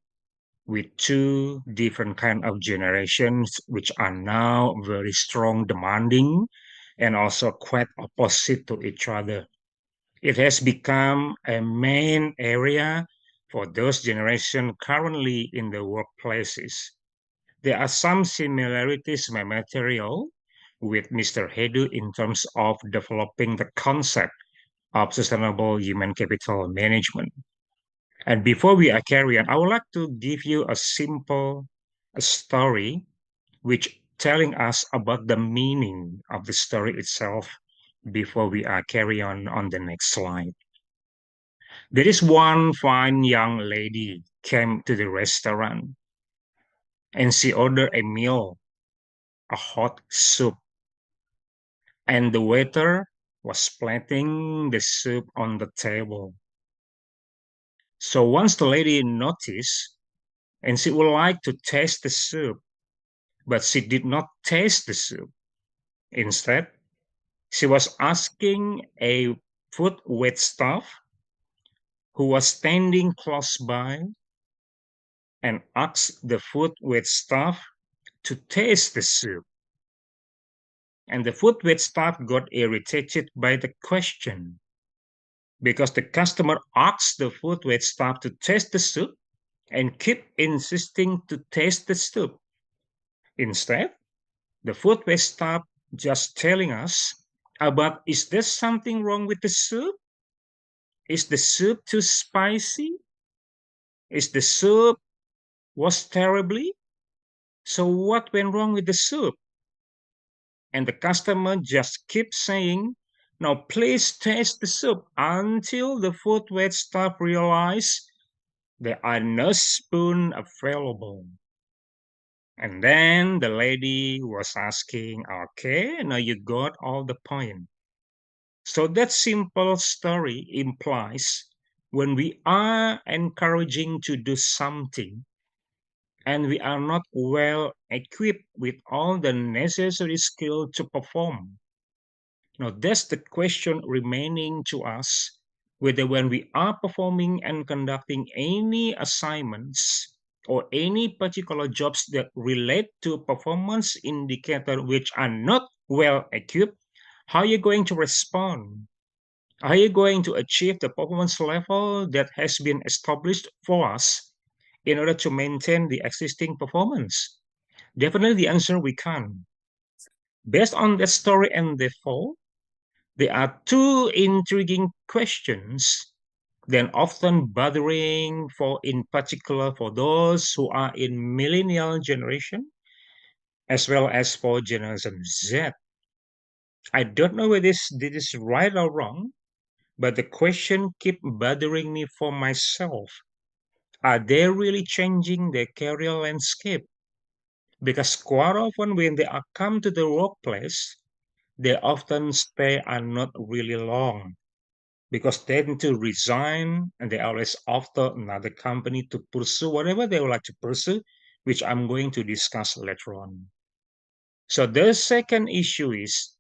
with two different kind of generations, which are now very strong, demanding, and also quite opposite to each other. It has become a main area for those generations currently in the workplaces. There are some similarities in my material with Mr. Hedu in terms of developing the concept of sustainable human capital management. And before we carry on, I would like to give you a simple story which telling us about the meaning of the story itself before we carry on the next slide. There is one fine young lady came to the restaurant and she ordered a meal, a hot soup. And the waiter was planting the soup on the table. So once the lady noticed, and she would like to taste the soup, but she did not taste the soup. Instead, she was asking a food waitstaff who was standing close by and asked the food waitstaff to taste the soup. And the food waitstaff got irritated by the question because the customer asked the food waitstaff to taste the soup, and keep insisting to taste the soup. Instead, the food waste staff just telling us about, is there something wrong with the soup? Is the soup too spicy? Is the soup was terribly? So what went wrong with the soup? And the customer just keeps saying, now please taste the soup, until the food wait staff realize there are no spoon available. And then the lady was asking, okay, now you got all the point. So that simple story implies when we are encouraging to do something and we are not well equipped with all the necessary skill to perform. Now, that's the question remaining to us, whether when we are performing and conducting any assignments or any particular jobs that relate to performance indicator which are not well equipped, how are you going to respond? Are you going to achieve the performance level that has been established for us in order to maintain the existing performance? Definitely the answer we can. Based on that story and therefore, there are two intriguing questions then often bothering for in particular for those who are in millennial generation as well as for Generation Z. I don't know whether this is right or wrong, but the question keep bothering me for myself. Are they really changing their career landscape? Because quite often when they are come to the workplace, they often stay are not really long because they tend to resign and they always after another company to pursue whatever they would like to pursue, which I'm going to discuss later on. So the second issue is,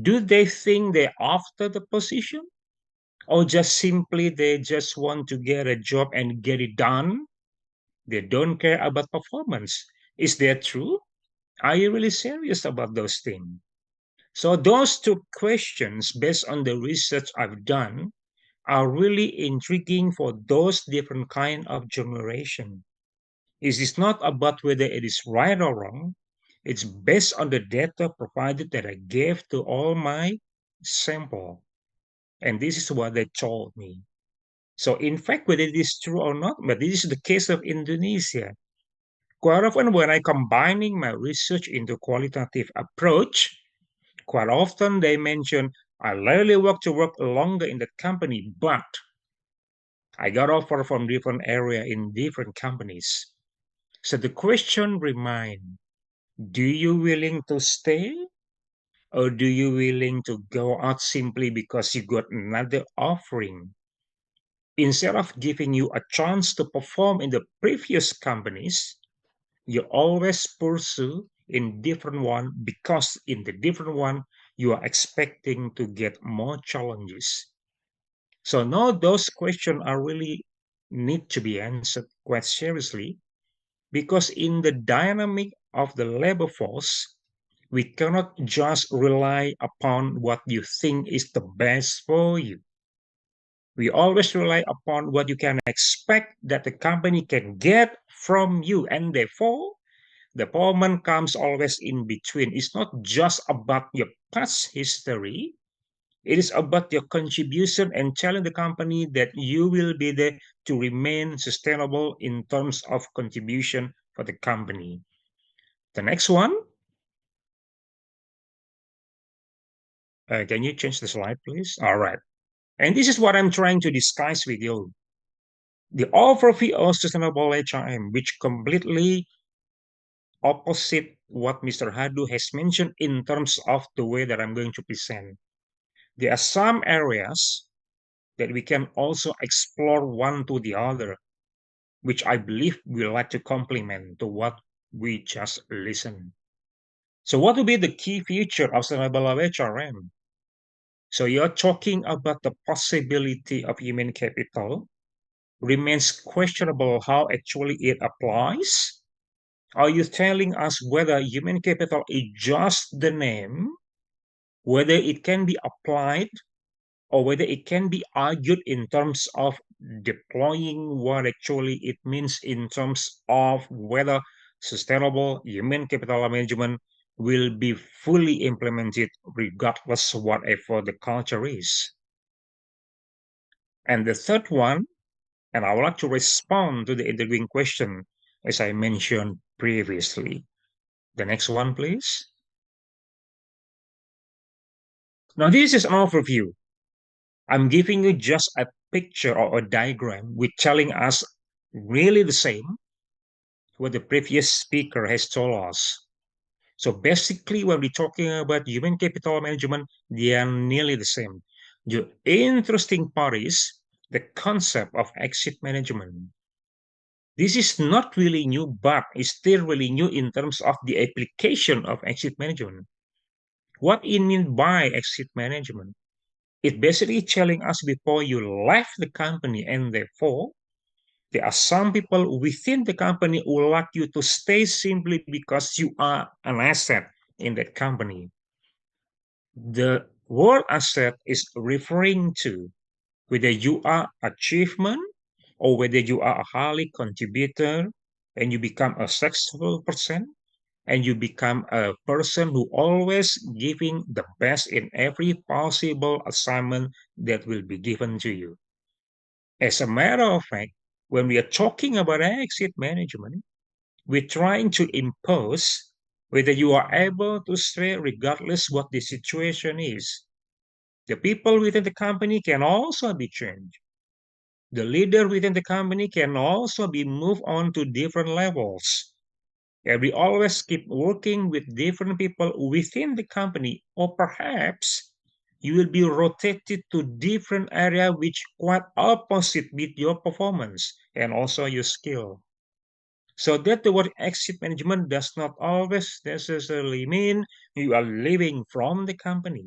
do they think they're after the position? Or just simply they just want to get a job and get it done? They don't care about performance. Is that true? Are you really serious about those things? So those two questions, based on the research I've done, are really intriguing for those different kind of generation. It is not about whether it is right or wrong. It's based on the data provided that I gave to all my sample. And this is what they told me. So in fact, whether it is true or not, but this is the case of Indonesia. Quite often when I combining my research into qualitative approach, quite often they mention, I rarely work longer in that company, but I got offer from different area in different companies. So the question remains, do you willing to stay? Or do you willing to go out simply because you got another offering? Instead of giving you a chance to perform in the previous companies, you always pursue in different one because in the different one, you are expecting to get more challenges. So now those questions are really need to be answered quite seriously because in the dynamic of the labor force, we cannot just rely upon what you think is the best for you. We always rely upon what you can expect that the company can get from you. And therefore, the performance comes always in between. It's not just about your past history. It is about your contribution and telling the company that you will be there to remain sustainable in terms of contribution for the company. The next one. Can you change the slide, please? All right. And this is what I'm trying to discuss with you. The overview of sustainable HRM, which completely opposite what Mr. Hadu has mentioned in terms of the way that I'm going to present. There are some areas that we can also explore one to the other, which I believe we like to complement to what we just listened. So what will be the key feature of sustainable HRM? So you're talking about the possibility of human capital remains questionable how actually it applies. Are you telling us whether human capital is just the name, whether it can be applied, or whether it can be argued in terms of deploying what actually it means in terms of whether sustainable human capital management will be fully implemented regardless of whatever the culture is. And the third one, and I would like to respond to the interviewing question as I mentioned previously. The next one, please. Now, this is an overview. I'm giving you just a picture or a diagram which telling us really the same what the previous speaker has told us. So basically, when we're talking about human capital management, they are nearly the same. The interesting part is the concept of exit management. This is not really new, but it's still really new in terms of the application of exit management. What it means by exit management? It basically telling us before you left the company, and therefore there are some people within the company who like you to stay simply because you are an asset in that company. The word asset is referring to whether you are achievement or whether you are a highly contributor and you become a successful person and you become a person who always giving the best in every possible assignment that will be given to you. As a matter of fact, when we are talking about exit management, we're trying to impose whether you are able to stay regardless what the situation is. The people within the company can also be changed. The leader within the company can also be moved on to different levels. And we always keep working with different people within the company, or perhaps you will be rotated to different area which quite opposite with your performance and also your skill. So that the word exit management does not always necessarily mean you are leaving from the company.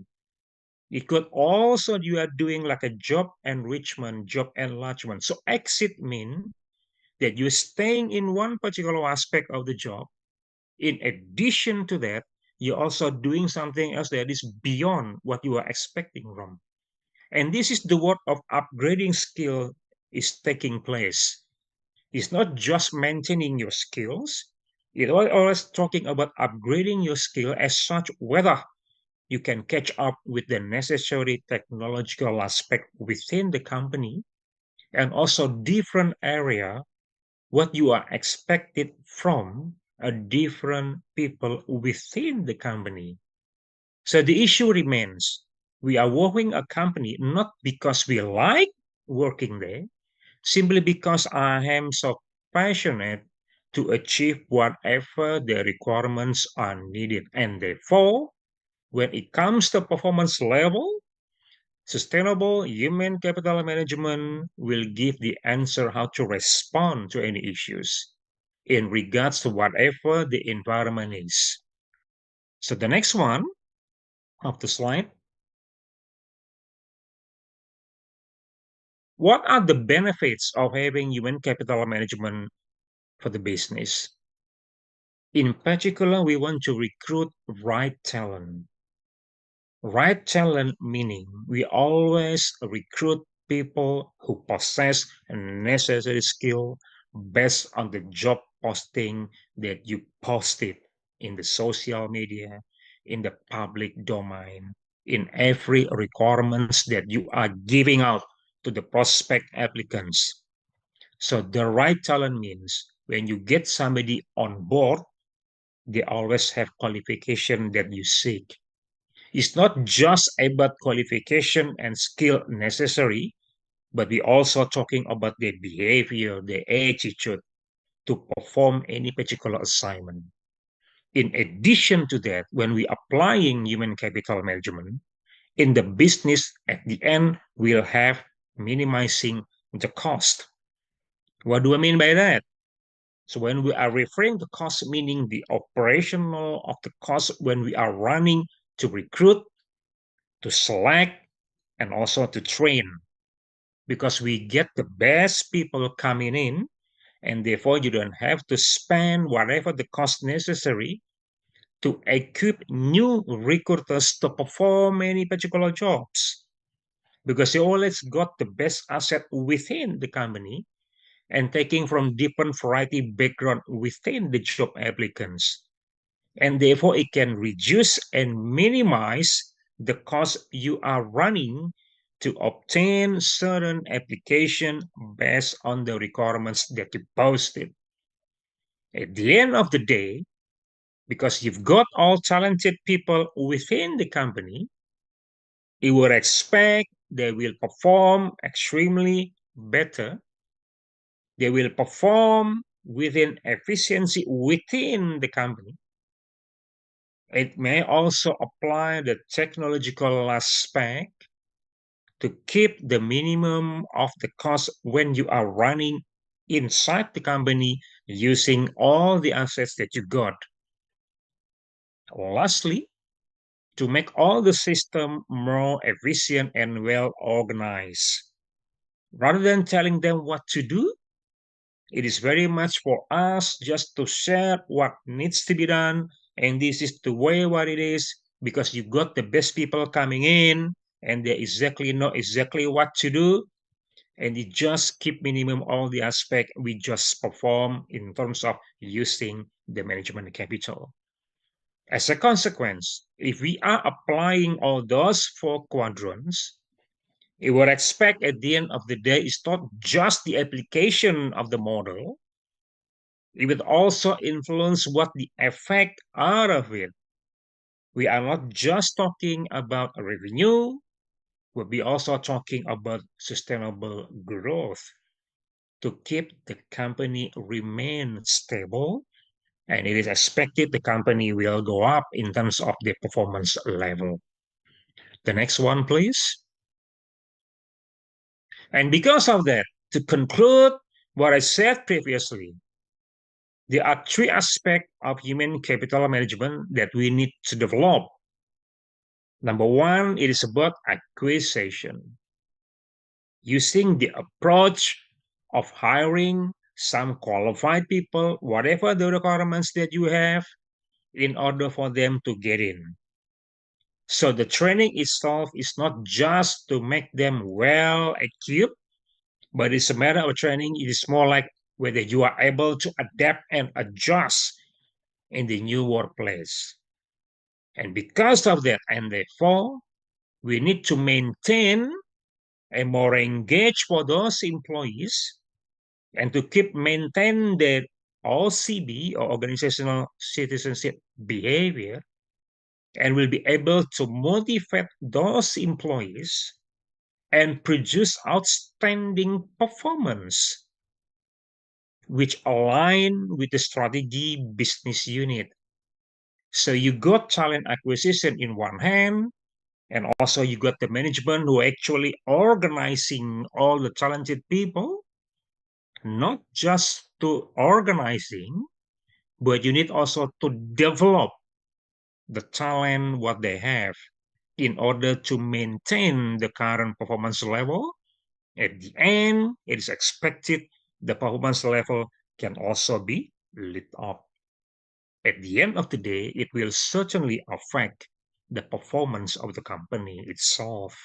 It could also you are doing like a job enrichment, job enlargement. So exit means that you're staying in one particular aspect of the job. In addition to that, you're also doing something else that is beyond what you are expecting from. And this is the work of upgrading skill is taking place. It's not just maintaining your skills. It's always talking about upgrading your skill as such, whether you can catch up with the necessary technological aspect within the company and also different area what you are expected from a different people within the company. So the issue remains, we are working a company not because we like working there, simply because I am so passionate to achieve whatever the requirements are needed. And therefore, when it comes to performance level, sustainable human capital management will give the answer how to respond to any issues in regards to whatever the environment is. So the next one of the slide. What are the benefits of having human capital management for the business? In particular, we want to recruit right talent. Right talent meaning we always recruit people who possess a necessary skill based on the job posting that you posted in the social media, in the public domain, in every requirements that you are giving out to the prospect applicants. So the right talent means when you get somebody on board, they always have qualification that you seek. It's not just about qualification and skill necessary, but we also talking about their behavior, their attitude to perform any particular assignment. In addition to that, when we applying human capital management in the business, at the end, we'll have minimizing the cost. What do I mean by that? So when we are referring to cost, meaning the operational of the cost when we are running to recruit, to select, and also to train, because we get the best people coming in, and therefore you don't have to spend whatever the cost necessary to equip new recruiters to perform any particular jobs. because you always got the best asset within the company and taking from different variety background within the job applicants. And therefore, it can reduce and minimize the cost you are running to obtain certain application based on the requirements that you posted. At the end of the day, because you've got all talented people within the company, you would expect they will perform extremely better. They will perform within efficiency within the company. It may also apply the technological aspect to keep the minimum of the cost when you are running inside the company using all the assets that you got. Lastly, to make all the system more efficient and well organized. Rather than telling them what to do, it is very much for us just to share what needs to be done, and this is the way what it is, because you got the best people coming in, and they exactly know exactly what to do, and you just keep minimum all the aspect we just perform in terms of using the management capital. As a consequence, if we are applying all those 4 quadrants, we would expect at the end of the day it's not just the application of the model, it would also influence what the effect out of it. We are not just talking about revenue, we'll be also talking about sustainable growth to keep the company remain stable, and it is expected the company will go up in terms of the performance level. The next one, please. And because of that, to conclude what I said previously, there are 3 aspects of human capital management that we need to develop. Number 1, it is about acquisition. Using the approach of hiring some qualified people, whatever the requirements that you have, in order for them to get in. So the training itself is not just to make them well equipped, but it's a matter of training. It is more like whether you are able to adapt and adjust in the new workplace. And because of that, and therefore, we need to maintain a more engaged for those employees and to keep maintain their OCB or organizational citizenship behavior, and will be able to motivate those employees and produce outstanding performance which align with the strategy business unit. So you got talent acquisition in one hand, and also you got the management who are actually organizing all the talented people, not just to organizing, but you need also to develop the talent what they have in order to maintain the current performance level. At the end, it is expected the performance level can also be lit up. At the end of the day, it will certainly affect the performance of the company itself.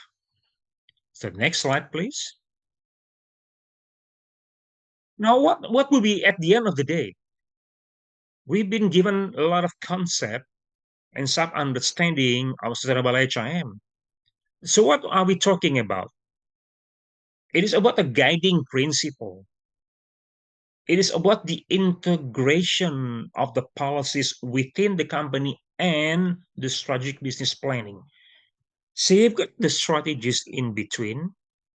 So next slide, please. Now, what will be at the end of the day? We've been given a lot of concept and some understanding of sustainable HRM. So what are we talking about? It is about a guiding principle. It is about the integration of the policies within the company and the strategic business planning. So you've got the strategies in between.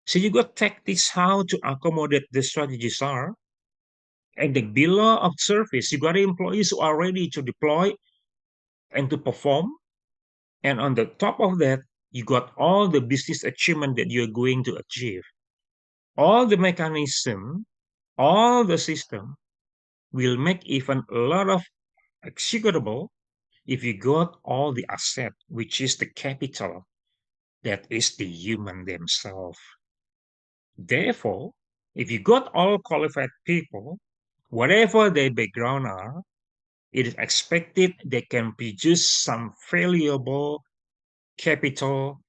So you've got tactics how to accommodate the strategies are. And the below of service, you got employees who are ready to deploy and to perform. And on the top of that, you got all the business achievement that you're going to achieve. All the mechanism, all the system will make even a lot of executable if you got all the asset, which is the capital, that is the human themselves. Therefore, if you got all qualified people, whatever their background are, it is expected they can produce some valuable capital,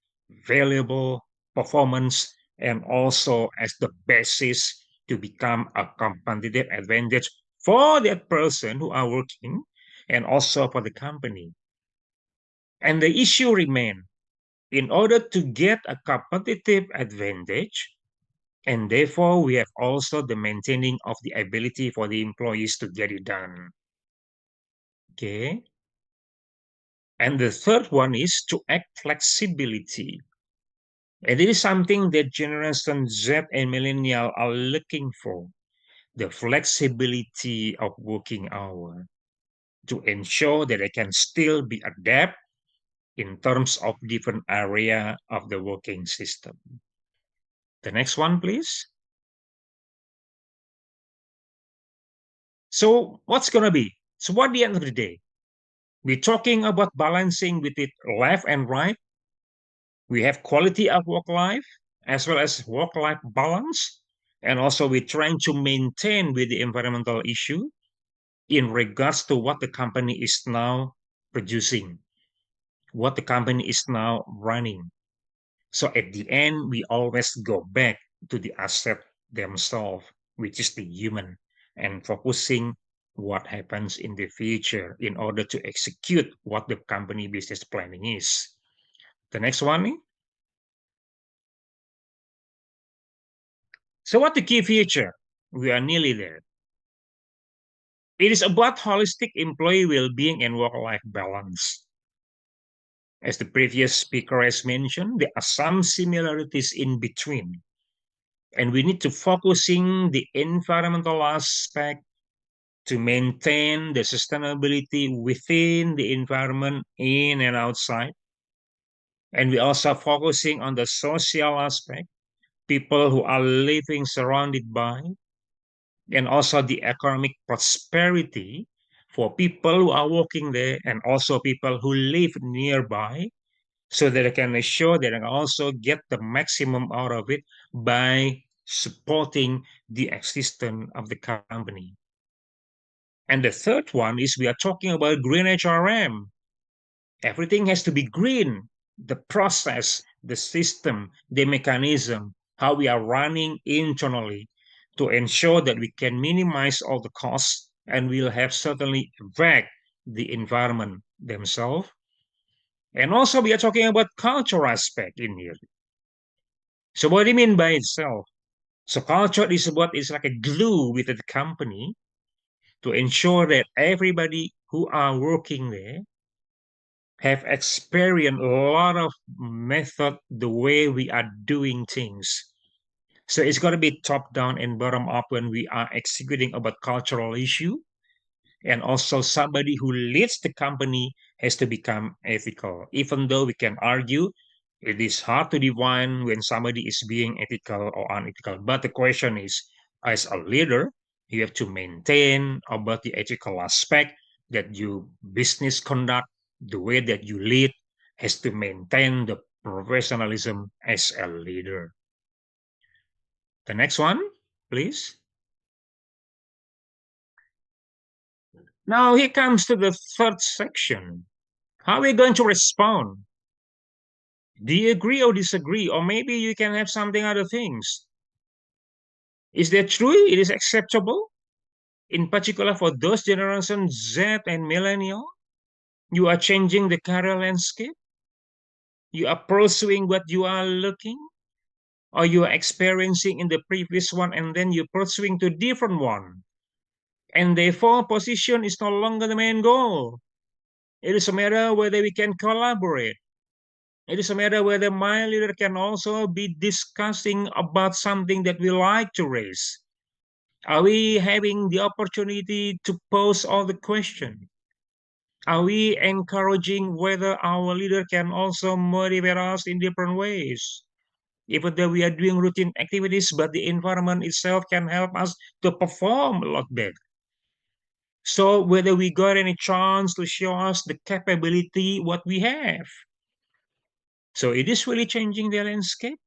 valuable performance, and also as the basis to become a competitive advantage for that person who are working and also for the company. And the issue remains, in order to get a competitive advantage, and therefore we have also the maintaining of the ability for the employees to get it done. Okay. And the third one is to act flexibility. And it is something that Generation Z and Millennial are looking for, the flexibility of working hour to ensure that they can still be adapt in terms of different area of the working system. The next one, please. So what's going to be? So at the end of the day, we're talking about balancing with it left and right. We have quality of work life as well as work life balance. And also we're trying to maintain with the environmental issue in regards to what the company is now producing, what the company is now running. So at the end, we always go back to the asset themselves, which is the human, and focusing what happens in the future in order to execute what the company business planning is. The next one. So what the key feature? We are nearly there. It is about holistic employee well-being and work-life balance. As the previous speaker has mentioned, there are some similarities in between. And we need to focusing the environmental aspect to maintain the sustainability within the environment, in and outside. And we also focusing on the social aspect, people who are living surrounded by, and also the economic prosperity for people who are working there and also people who live nearby, so that they can ensure that they can also get the maximum out of it by supporting the existence of the company. And the third one is we are talking about green HRM. Everything has to be green. The process, the system, the mechanism, how we are running internally to ensure that we can minimize all the costs and we'll have certainly impact the environment themselves. And also we are talking about culture aspect in here. So what do you mean by itself? So culture is like a glue with the company to ensure that everybody who are working there have experienced a lot of method, the way we are doing things. So it's got to be top down and bottom up when we are executing about cultural issue. And also somebody who leads the company has to become ethical. Even though we can argue, it is hard to define when somebody is being ethical or unethical. But the question is, as a leader, you have to maintain about the ethical aspect that you business conduct, the way that you lead has to maintain the professionalism as a leader. The next one, please. Now here comes to the third section. How are we going to respond? Do you agree or disagree? Or maybe you can have something other things. Is that true? It is acceptable? In particular for those generation Z and millennial? You are changing the career landscape? You are pursuing what you are looking? Or you are experiencing in the previous one and then you're pursuing to different one? And therefore position is no longer the main goal. It is a matter whether we can collaborate. It is a matter whether my leader can also be discussing about something that we like to raise. Are we having the opportunity to pose all the questions? Are we encouraging whether our leader can also motivate us in different ways? Even though we are doing routine activities, but the environment itself can help us to perform a lot better. So whether we got any chance to show us the capability what we have. So it is really changing the landscape.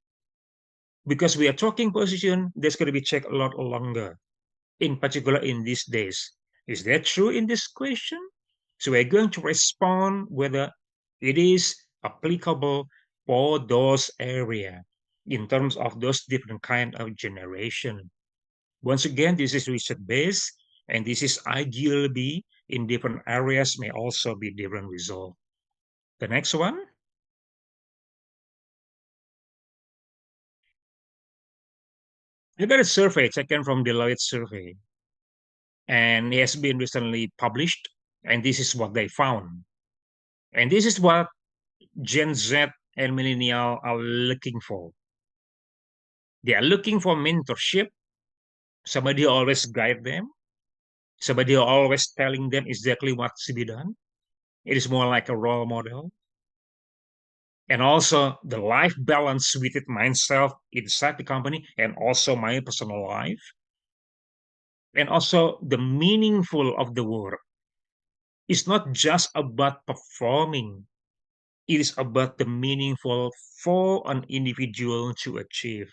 Because we are talking position, there's going to be checked a lot longer, in particular in these days. Is that true in this question? So we're going to respond whether it is applicable for those areas. in terms of those different kind of generation. Once again, this is research-based, and this is ideally in different areas may also be different result. The next one. You got a survey taken from Deloitte survey, and it has been recently published, and this is what they found. And this is what Gen Z and millennial are looking for. They are looking for mentorship, somebody who always guide them, somebody who always telling them exactly what to be done. It is more like a role model. And also the life balance with it myself inside the company and also my personal life. And also the meaningful of the work. It's not just about performing. It is about the meaningful for an individual to achieve.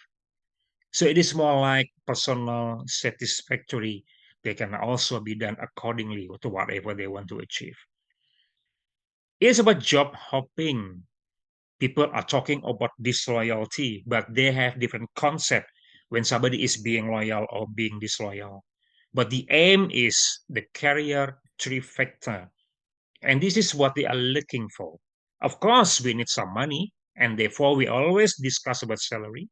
So it is more like personal satisfactory. They can also be done accordingly to whatever they want to achieve. It's about job hopping. People are talking about disloyalty, but they have different concept when somebody is being loyal or being disloyal. But the aim is the career trifecta. And this is what they are looking for. Of course, we need some money, and therefore we always discuss about salary.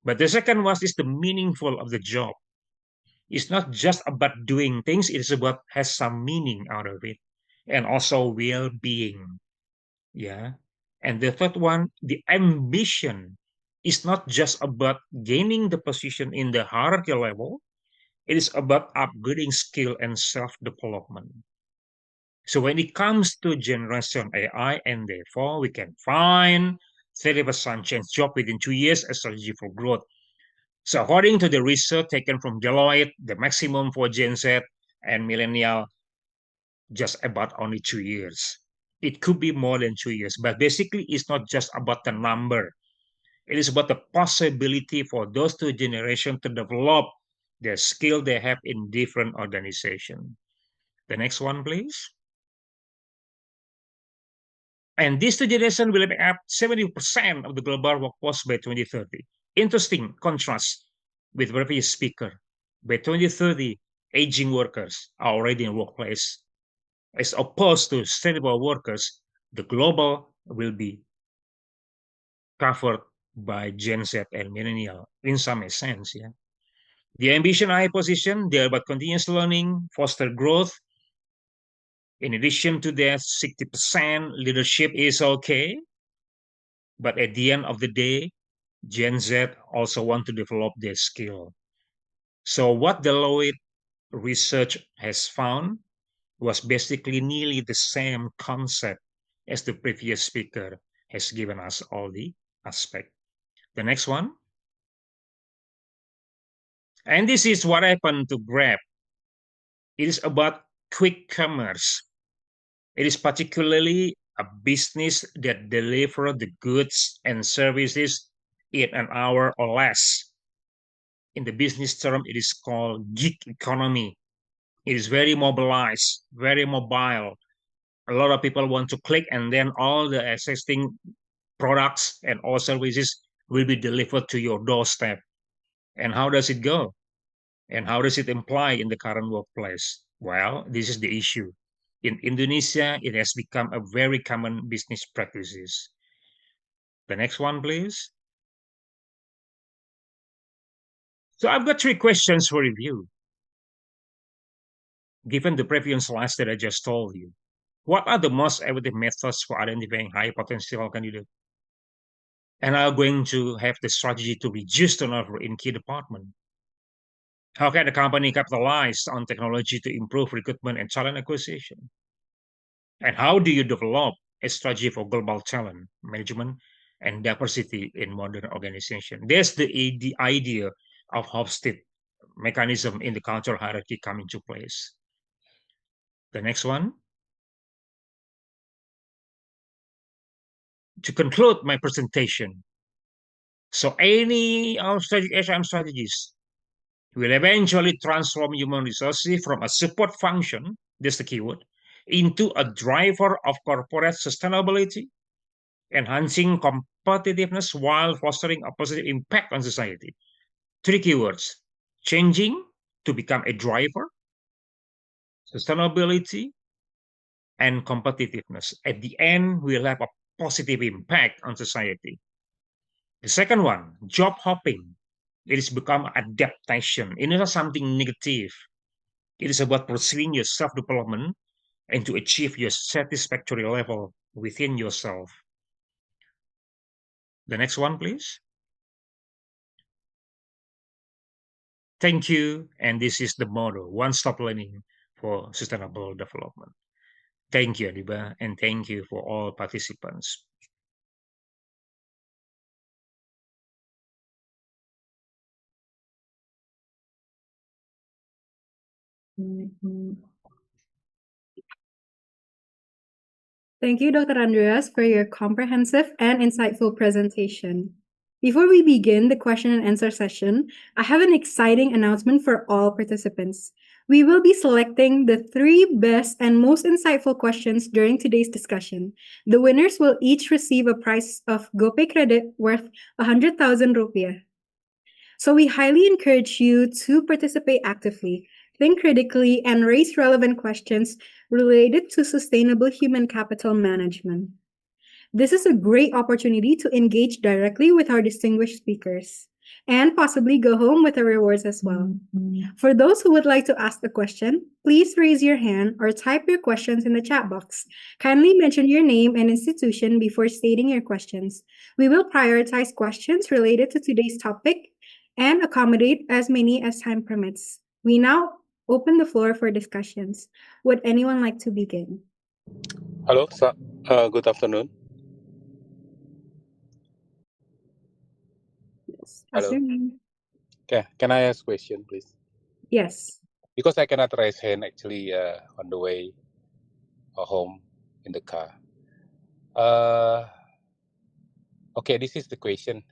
But the second one is the meaningful of the job. It's not just about doing things, it's about has some meaning out of it. And also well-being. Yeah. And the third one, the ambition is not just about gaining the position in the hierarchy level. It is about upgrading skill and self-development. So when it comes to generation AI, and therefore we can find 30% change job within 2 years as strategy for growth. So according to the research taken from Deloitte, the maximum for Gen Z and millennial just about only 2 years. It could be more than 2 years, but basically it's not just about the number. It is about the possibility for those two generations to develop the skill they have in different organizations. The next one, please. And this two generations will make up 70% of the global workforce by 2030. Interesting contrast with previous speaker. By 2030, aging workers are already in workplace. As opposed to sustainable workers, the global will be covered by Gen Z and millennial in some sense. Yeah. The ambition high position, they're about continuous learning, foster growth. In addition to that, 60% leadership is okay. But at the end of the day, Gen Z also want to develop their skill. So what Deloitte research has found was basically nearly the same concept as the previous speaker has given us all the aspect. The next one. And this is what happened to Grab. It is about quick commerce. It is particularly a business that delivers the goods and services in an hour or less. In the business term, it is called gig economy. It is very mobilized, very mobile. A lot of people want to click, and then all the existing products and all services will be delivered to your doorstep. And how does it go? And how does it imply in the current workplace? Well, this is the issue. In Indonesia, it has become a very common business practices. The next one, please. So I've got 3 questions for review. Given the previous slides that I just told you, what are the most effective methods for identifying high potential candidates? And are going to have the strategy to reduce turnover in key departments? How can the company capitalize on technology to improve recruitment and talent acquisition? And how do you develop a strategy for global talent management and diversity in modern organization? There's the idea of Hofstede mechanism in the cultural hierarchy come into place. The next one. To conclude my presentation, so any of strategic HRM strategies will eventually transform human resources from a support function, that's the keyword, into a driver of corporate sustainability, enhancing competitiveness while fostering a positive impact on society. 3 keywords: changing to become a driver, sustainability, and competitiveness. At the end, we'll have a positive impact on society. The second one, job hopping. It has become adaptation. It is not something negative. It is about pursuing your self-development and to achieve your satisfactory level within yourself. The next one, please. Thank you. And this is the motto, one-stop learning for sustainable development. Thank you, Adiba, and thank you for all participants. Thank you, Dr. Andreas, for your comprehensive and insightful presentation. Before we begin the question and answer session, I have an exciting announcement for all participants. We will be selecting the 3 best and most insightful questions during today's discussion. The winners will each receive a prize of GoPay credit worth 100,000 rupiah. So we highly encourage you to participate actively, think critically, and raise relevant questions related to sustainable human capital management. This is a great opportunity to engage directly with our distinguished speakers and possibly go home with the rewards as well. For those who would like to ask a question, please raise your hand or type your questions in the chat box. Kindly mention your name and institution before stating your questions. We will prioritize questions related to today's topic and accommodate as many as time permits. We now open the floor for discussions. Would anyone like to begin? Hello, good afternoon. Hello. Afternoon. Okay, can I ask question, please? Yes. Because I cannot raise hand actually on the way home in the car. Okay, this is the question.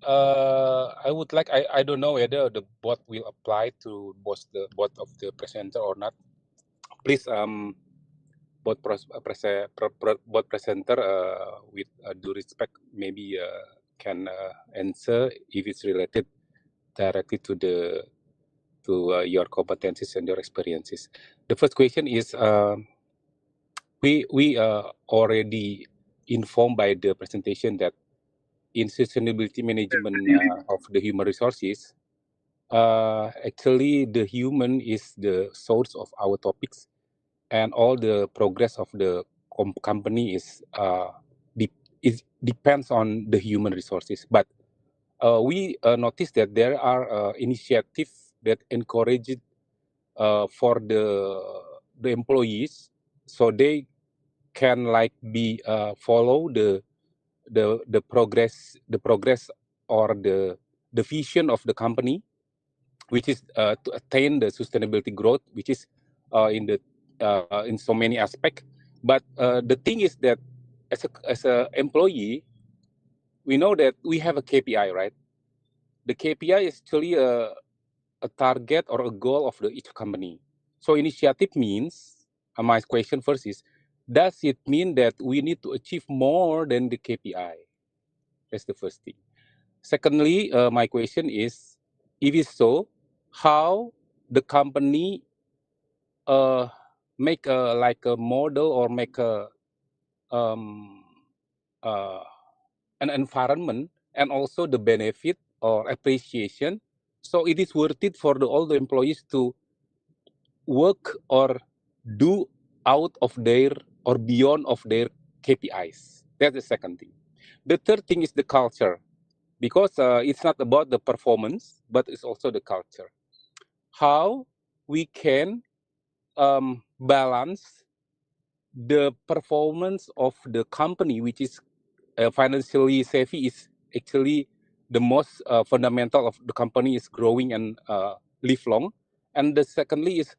I would like, I don't know whether the bot will apply to both of the presenter or not. Please, bot presenter with due respect maybe can answer if it's related directly to your competencies and your experiences. The first question is we already informed by the presentation that in sustainability management of the human resources, actually the human is the source of our topics, and all the progress of the company is depends on the human resources. But we noticed that there are initiatives that encourage for the employees, so they can like be follow the progress or the vision of the company, which is to attain the sustainability growth, which is in so many aspects. But the thing is that as a employee, we know that we have a KPI, right? The KPI is actually a target or a goal of each company. So initiative means, my question first is, does it mean that we need to achieve more than the KPI? That's the first thing. Secondly, my question is, if it's so, how the company make like a model or make an environment and also the benefit or appreciation, so it is worth it for all the employees to work or do out of their or beyond of their KPIs. That's the second thing. The third thing is the culture, because it's not about the performance, but it's also the culture. How we can balance the performance of the company, which is financially savvy, is actually the most fundamental of the company is growing and live long. And the secondly is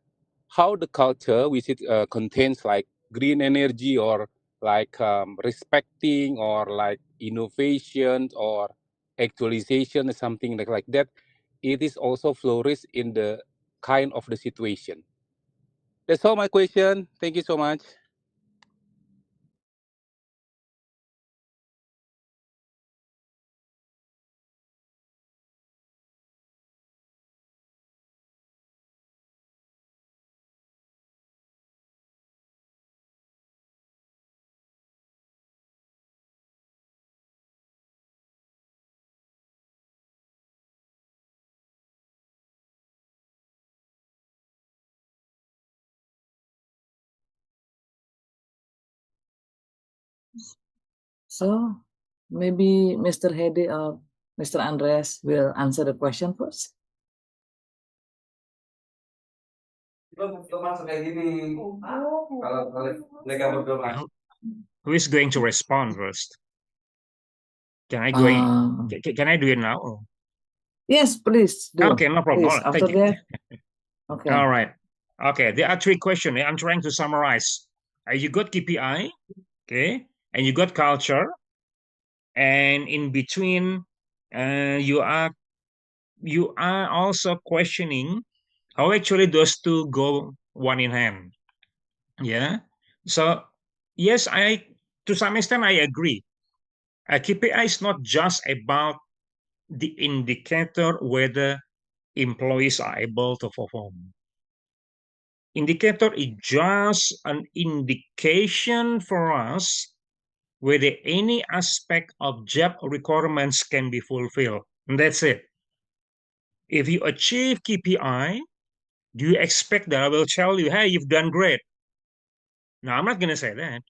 how the culture, which it contains like green energy or like respecting or like innovation or actualization or something like that, it is also flourish in the kind of the situation. That's all my question. Thank you so much. So maybe Mr. Hedi or Mr. Andreas will answer the question first. Who is going to respond first? Can I can I do it now? Yes, please do. Okay, no problem. Please, All right, after thank you. that. Okay. All right. Okay, there are 3 questions. I'm trying to summarize. You got KPI, okay, and you got culture, and in between, you are also questioning how actually those two go one in hand. Yeah. So yes, to some extent I agree. KPI is not just about the indicator whether employees are able to perform. Indicator is just an indication for us whether any aspect of job requirements can be fulfilled. And that's it. If you achieve KPI, do you expect that I will tell you, hey, you've done great? No, I'm not going to say that.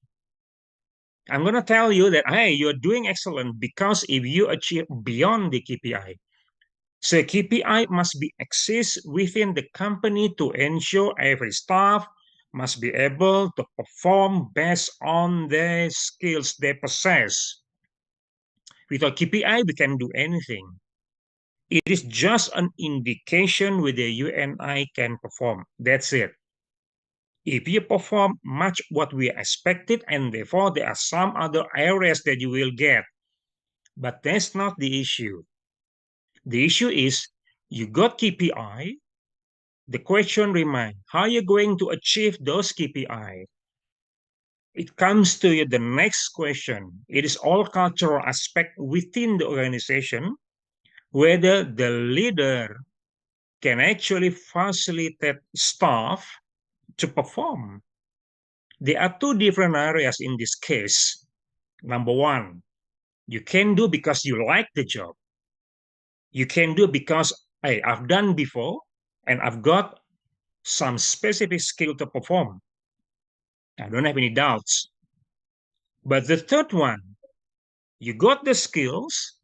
I'm going to tell you that, hey, you're doing excellent because if you achieve beyond the KPI. So KPI must be exist within the company to ensure every staff must be able to perform based on their skills they possess. Without KPI, we can do anything. It is just an indication whether you and I can perform. That's it. If you perform much what we expected, and therefore there are some other areas that you will get, but that's not the issue. The issue is you got KPI. The question remains, how are you going to achieve those KPI? It comes to the next question. It is all cultural aspect within the organization, whether the leader can actually facilitate staff to perform. There are 2 different areas in this case. Number 1, you can do because you like the job. You can do because, hey, I've done before and I've got some specific skill to perform. I don't have any doubts. But the third one, you got the skills,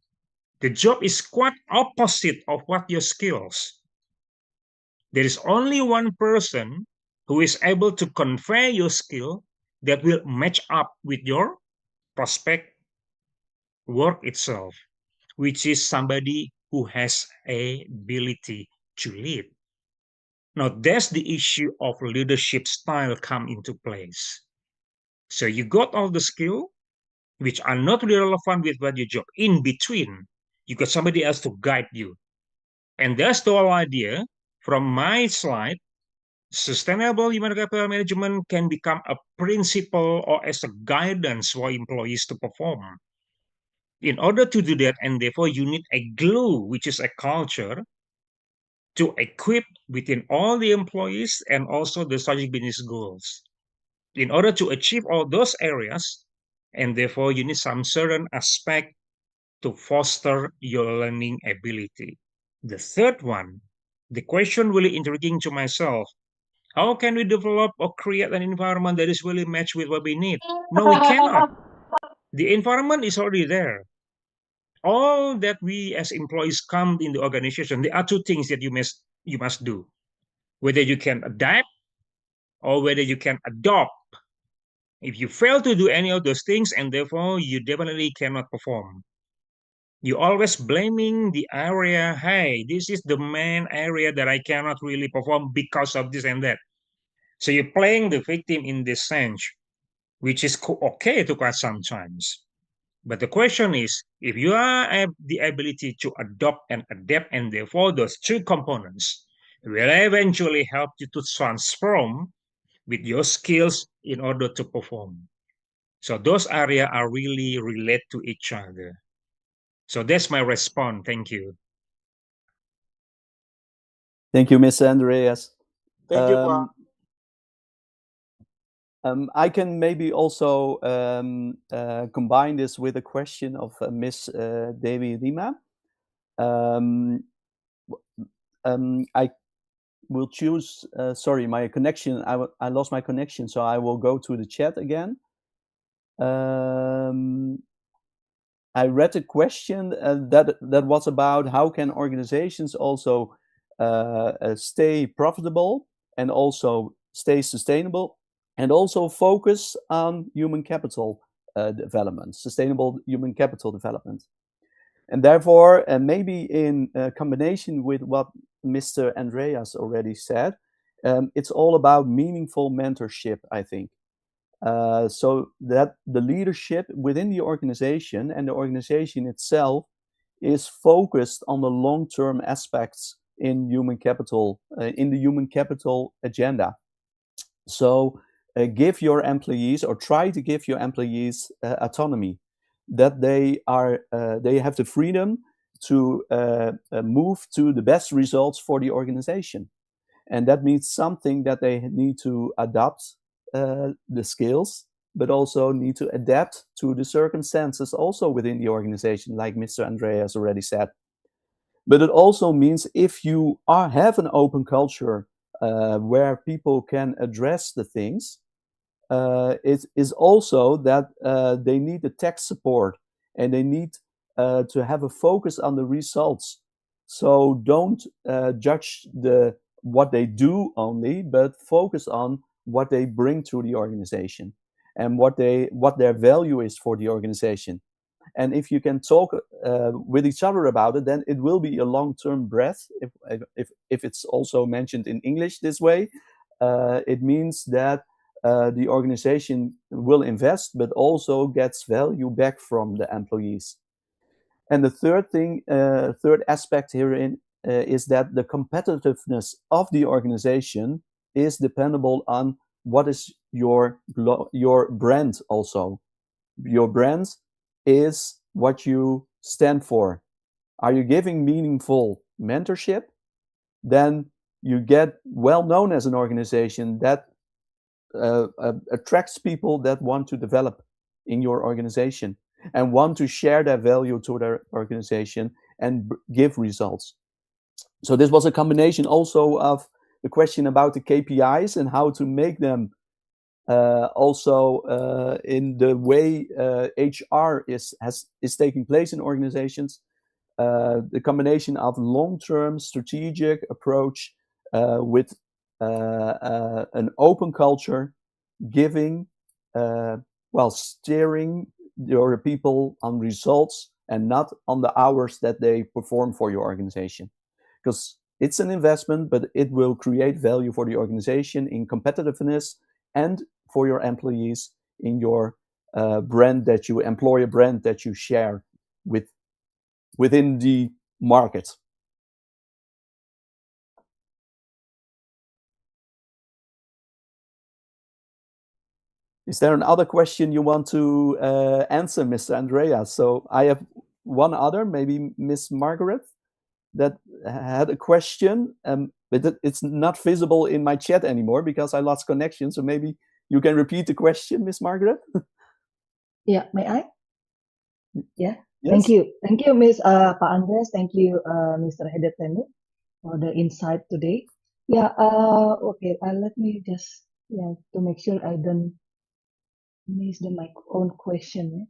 the job is quite opposite of what your skills. There is only one person who is able to convey your skill that will match up with your prospect work itself, which is somebody who has a ability to lead. Now that's the issue of leadership style come into place. So you got all the skill, which are not really relevant with what your job. In between, you got somebody else to guide you. And that's the whole idea. From my slide, sustainable human capital management can become a principle or as a guidance for employees to perform. In order to do that, and therefore you need a glue, which is a culture, to equip within all the employees and also the strategic business goals. In order to achieve all those areas, and therefore you need some certain aspect to foster your learning ability. The third one, the question really intriguing to myself, how can we develop or create an environment that is really matched with what we need? No, we cannot. The environment is already there. All that we as employees come in the organization, there are 2 things that you must do. Whether you can adapt or whether you can adopt. If you fail to do any of those things, and therefore you definitely cannot perform. You always blaming the area, hey, this is the main area that I cannot really perform because of this and that. So you're playing the victim in this sense, which is okay to quite sometimes. But the question is, if you have the ability to adopt and adapt, and therefore those 2 components will eventually help you to transform with your skills in order to perform. So those areas are really related to each other. So that's my response. Thank you. Thank you, Mr. Andreas. Thank you, Pak. I can maybe also combine this with a question of Miss Devi Rima. I will choose, sorry, my connection, I lost my connection, so I will go to the chat again. I read a question that was about how can organizations also stay profitable and also stay sustainable and also focus on human capital development, sustainable human capital development. And therefore, maybe in combination with what Mr. Andreas already said, it's all about meaningful mentorship, I think. So that the leadership within the organization and the organization itself is focused on the long-term aspects in human capital, in the human capital agenda. So give your employees, or try to give your employees, autonomy, that they have the freedom to move to the best results for the organization. And that means something that they need to adopt the skills, but also need to adapt to the circumstances also within the organization, like Mr. Andreas already said. But it also means if you have an open culture where people can address the things, it is also that they need the tech support and they need to have a focus on the results. So don't judge what they do only, but focus on what they bring to the organization and what their value is for the organization. And if you can talk with each other about it, then it will be a long-term breath. If it's also mentioned in English this way, it means that the organization will invest, but also gets value back from the employees. And the third aspect herein is that the competitiveness of the organization is dependable on what is your brand also. Your brand is what you stand for. Are you giving meaningful mentorship? Then you get well known as an organization that attracts people that want to develop in your organization and want to share their value to their organization and give results. So this was a combination also of the question about the KPIs and how to make them also in the way HR is taking place in organizations, the combination of long-term strategic approach with an open culture, giving, steering your people on results and not on the hours that they perform for your organization. Because it's an investment, but it will create value for the organization in competitiveness and for your employees in your employer brand that you share within the market. Is there another question you want to answer, Mr. Andreas? So I have one other, maybe Miss Margaret, that had a question, but it's not visible in my chat anymore because I lost connection. So maybe you can repeat the question, Miss Margaret. Yeah, may I? Yeah. Yes. Thank you, Miss Pak Andres. Thank you, Mr. Hedetenu, for the insight today. Yeah. Okay. Let me just to make sure I don't miss my own question.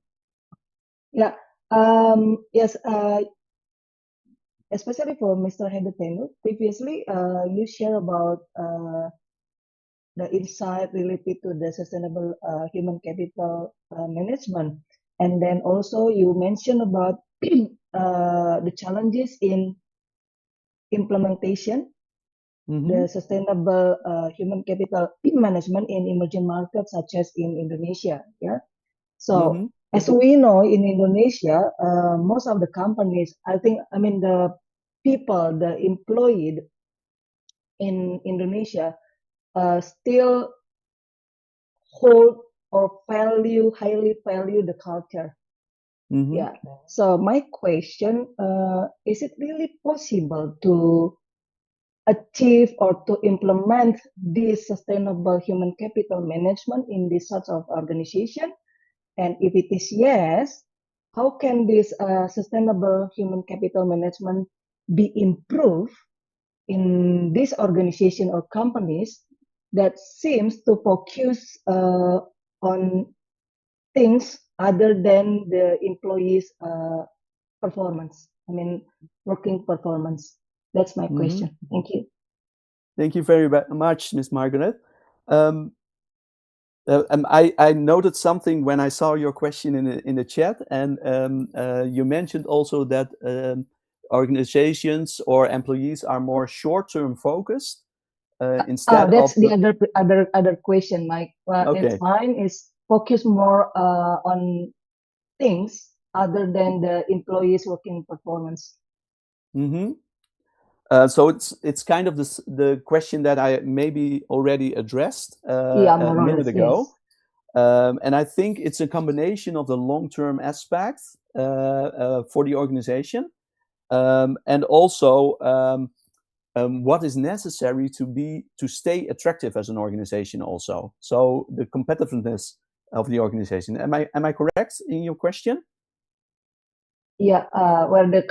Yeah. Yes. Especially for Mr. Hedetenu, previously you share about the insight related to the sustainable human capital management. And then also you mentioned about the challenges in implementation, the sustainable human capital management in emerging markets such as in Indonesia. Yeah. So as we know, in Indonesia, most of the companies, the people, the employed in Indonesia still hold or highly value the culture. Yeah. So my question, is it really possible to achieve or to implement this sustainable human capital management in this sort of organization? And if it is yes, how can this sustainable human capital management be improved in this organization or companies that seems to focus on things other than the employees' performance? I mean, working performance. That's my question. Thank you. Thank you very much, Ms. Margaret. I noted something when I saw your question in the chat, and you mentioned also that organizations or employees are more short-term focused instead that's of the other question, Mike. Okay. It's mine is focus more on things other than the employees' working performance. So it's kind of the question that I maybe already addressed Yeah, a more or minute less, ago. yes. And I think it's a combination of the long-term aspect for the organization, and also what is necessary to stay attractive as an organization also. So the competitiveness of the organization. Am I correct in your question? Yeah, where the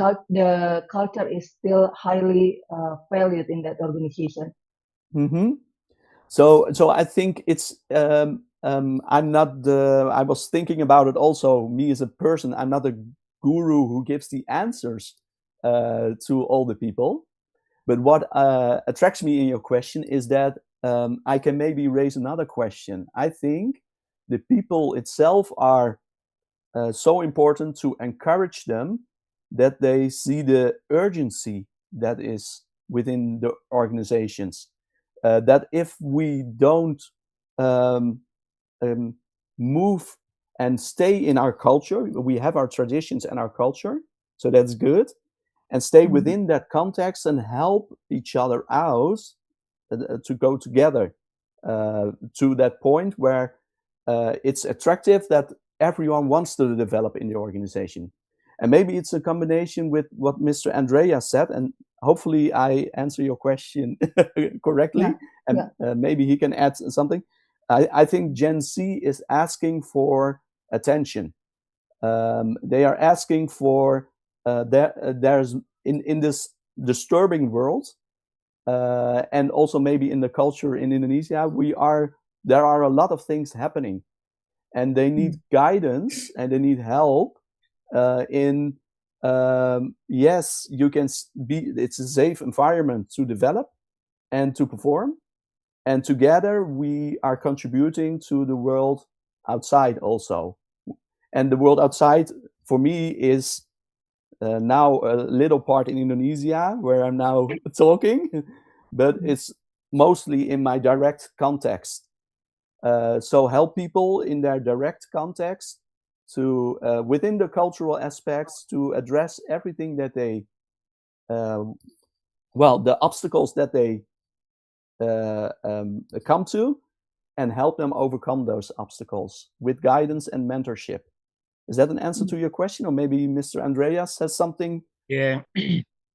culture is still highly valued in that organization. So I think it's I'm not the. I was thinking about it also. Me as a person, I'm not a guru who gives the answers to all the people. But what attracts me in your question is that I can maybe raise another question. I think the people itself are so important to encourage them that they see the urgency that is within the organizations. That if we don't move and stay in our culture, we have our traditions and our culture, so that's good, and stay within that context and help each other out to go together to that point where it's attractive that everyone wants to develop in the organization. And maybe it's a combination with what Mr. Andrea said, and hopefully I answer your question correctly, and maybe he can add something. I think Gen Z is asking for attention. They are asking for there's in this disturbing world, and also maybe in the culture in Indonesia, there are a lot of things happening, and they need guidance and they need help in yes, you can be. It's a safe environment to develop and to perform, and together we are contributing to the world outside also. And the world outside for me is now a little part in Indonesia where I'm now talking, but it's mostly in my direct context. So help people in their direct context to within the cultural aspects to address everything that they the obstacles that they come to, and help them overcome those obstacles with guidance and mentorship. Is that an answer to your question? Or maybe Mr. Andreas has something? Yeah.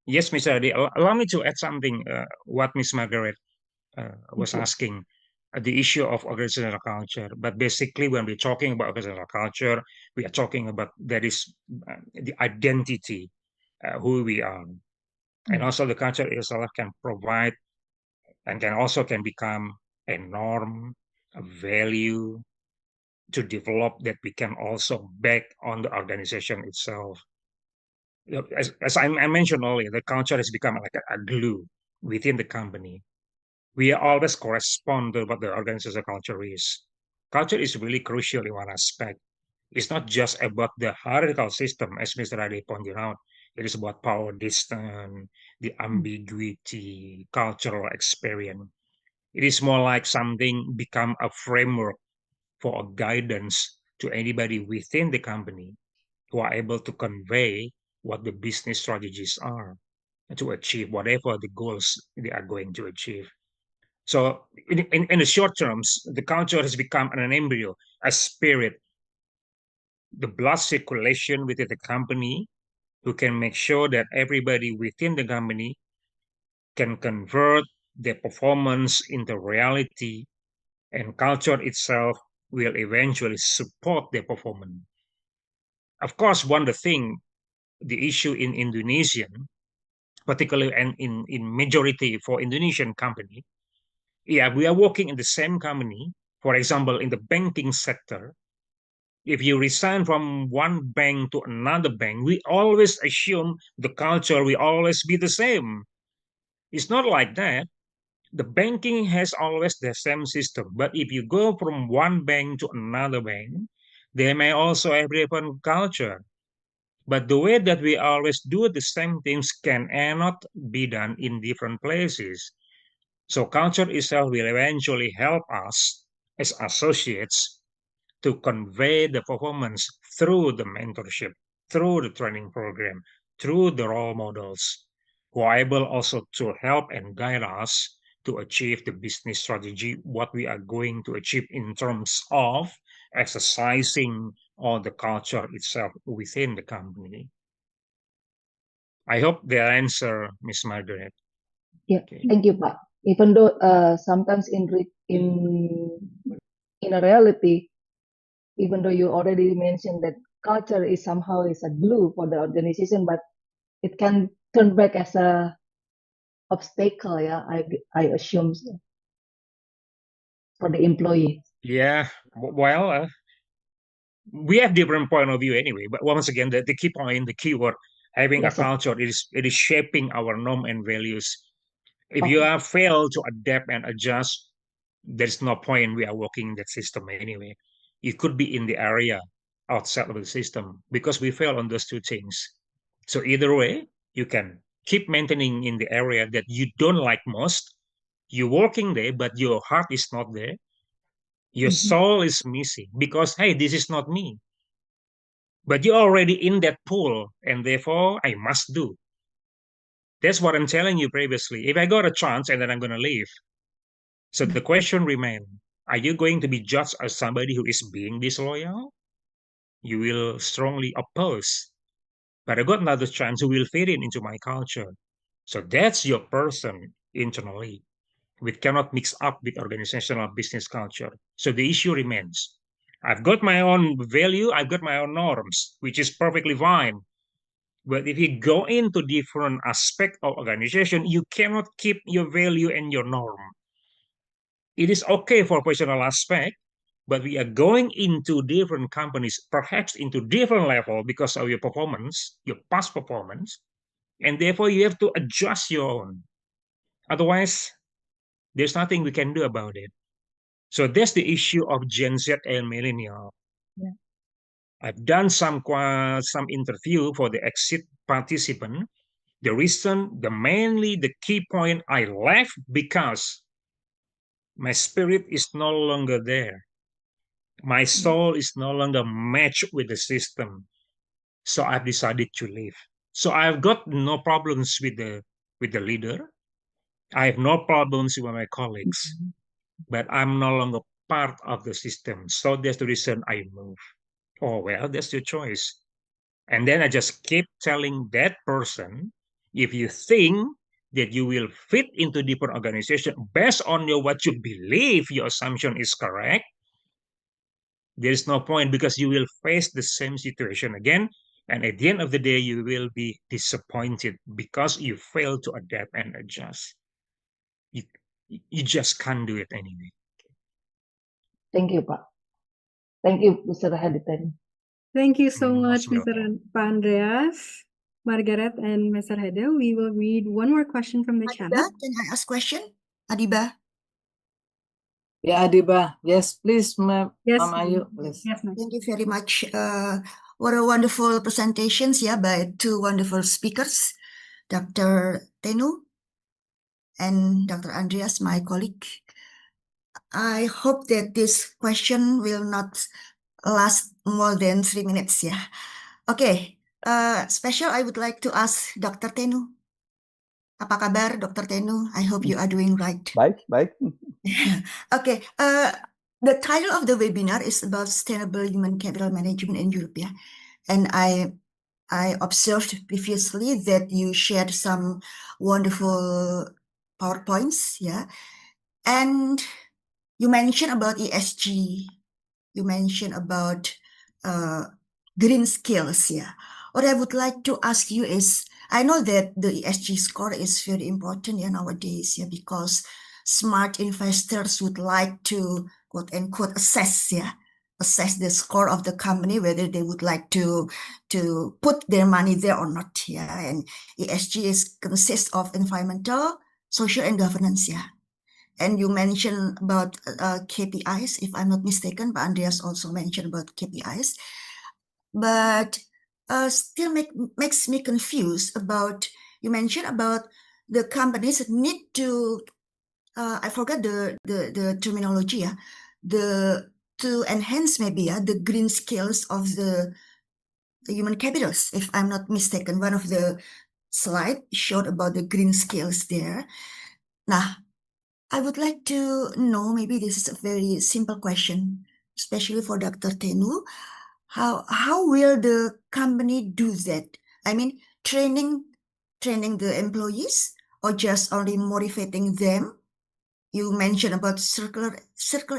Yes, Mr. Adi. Allow me to add something what Miss Margaret was asking, the issue of organizational culture. But basically, when we're talking about organizational culture, we are talking about that is the identity, who we are. And also the culture itself can provide and can become a norm, a value to develop that we can also back on the organization itself. As I mentioned earlier, the culture has become like a glue within the company. We always correspond to what the organizational culture is. Culture is really crucial in one aspect. It's not just about the hierarchical system, as Mr. Ade pointed out. It is about power distance, the ambiguity, cultural experience. It is more like something become a framework for a guidance to anybody within the company who are able to convey what the business strategies are to achieve whatever the goals they are going to achieve. So in the short terms, the culture has become an embryo, a spirit, the blood circulation within the company who can make sure that everybody within the company can convert their performance into reality, and culture itself will eventually support their performance. Of course, one the thing, the issue in Indonesian, particularly and in majority for Indonesian company, we are working in the same company. For example, in the banking sector, If you resign from one bank to another bank, we always assume the culture will always be the same. It's not like that. The banking has always the same system, but if you go from one bank to another bank, they may also have different culture. But the way that we always do the same things cannot be done in different places. So culture itself will eventually help us as associates to convey the performance through the mentorship, through the training program, through the role models, who are able also to help and guide us to achieve the business strategy, what we are going to achieve in terms of exercising all the culture itself within the company. I hope the answer, Miss Margaret. Yeah, Okay. thank you, Pak. Even though sometimes in a reality, even though you already mentioned that culture is somehow is a glue for the organization, but it can turn back as a obstacle. Yeah, I assume so, for the employee. Yeah, well, we have different point of view anyway. But once again, the key point, the key word, having Yes, a sir. culture, it is shaping our norm and values. If you Okay. have failed to adapt and adjust, there's no point we are working in that system anyway. It could be in the area outside of the system because we fail on those two things. So either way, you can keep maintaining in the area that you don't like most. You're working there, but your heart is not there. Your soul is missing because, hey, this is not me. But you're already in that pool, and therefore I must do. That's what I'm telling you previously. If I got a chance and then I'm going to leave. So the question remains, are you going to be judged as somebody who is being disloyal? You will strongly oppose. But I got another chance who will fit in into my culture. So that's your person internally. We cannot mix up with organizational business culture. So the issue remains. I've got my own value, I've got my own norms, which is perfectly fine. But if you go into different aspect of organization, you cannot keep your value and your norm. It is okay for personal aspect, but we are going into different companies, perhaps into different level because of your performance, your past performance, and therefore you have to adjust your own. Otherwise, there's nothing we can do about it. So that's the issue of Gen Z and millennial. Yeah. I've done some interview for the exit participant. The reason, mainly the key point, I left because my spirit is no longer there. My soul is no longer matched with the system. So I've decided to leave. So I've got no problems with the leader. I have no problems with my colleagues, but I'm no longer part of the system. So that's the reason I move. Oh, well, that's your choice. And then I just keep telling that person, if you think that you will fit into different organization based on what you believe your assumption is correct, there is no point because you will face the same situation again. And at the end of the day, you will be disappointed because you fail to adapt and adjust. You just can't do it anyway. Thank you, Pak. Thank you, Mr. Haditan. Thank you so Most much, Mr. Andreas, Margaret, and Mr. Hede. We will read one more question from the chat. Adiba, can I ask question? Adiba. Yeah, Adiba. Yes, please, Ma'am. Yes, Ayu, please. yes, ma'am. Thank you very much. What a wonderful presentations, yeah, by two wonderful speakers, Dr. Tenu and Dr. Andreas, my colleague. I hope that this question will not last more than 3 minutes, yeah. Okay, special I would like to ask Dr. Tenu. Apa kabar, Dr. Tenu? I hope you are doing right. Baik, baik. Okay, the title of the webinar is about sustainable human capital management in Europe, yeah. And I observed previously that you shared some wonderful PowerPoints, yeah. And you mentioned about ESG. You mentioned about green skills, yeah. What I would like to ask you is, I know that the ESG score is very important nowadays, yeah, because smart investors would like to quote unquote assess, yeah, assess the score of the company, whether they would like to put their money there or not. Yeah, and ESG consists of environmental, social, and governance. Yeah, and you mentioned about KPIs, if I'm not mistaken. But Andreas also mentioned about KPIs, but still makes me confused about, you mentioned about the companies need to I forgot the terminology. Yeah, to enhance maybe the green skills of the human capitals, if I'm not mistaken. One of the slide showed about the green skills there. Now, I would like to know, maybe this is a very simple question, especially for Dr. Tenu. How will the company do that? I mean, training the employees, or just only motivating them? You mentioned about circular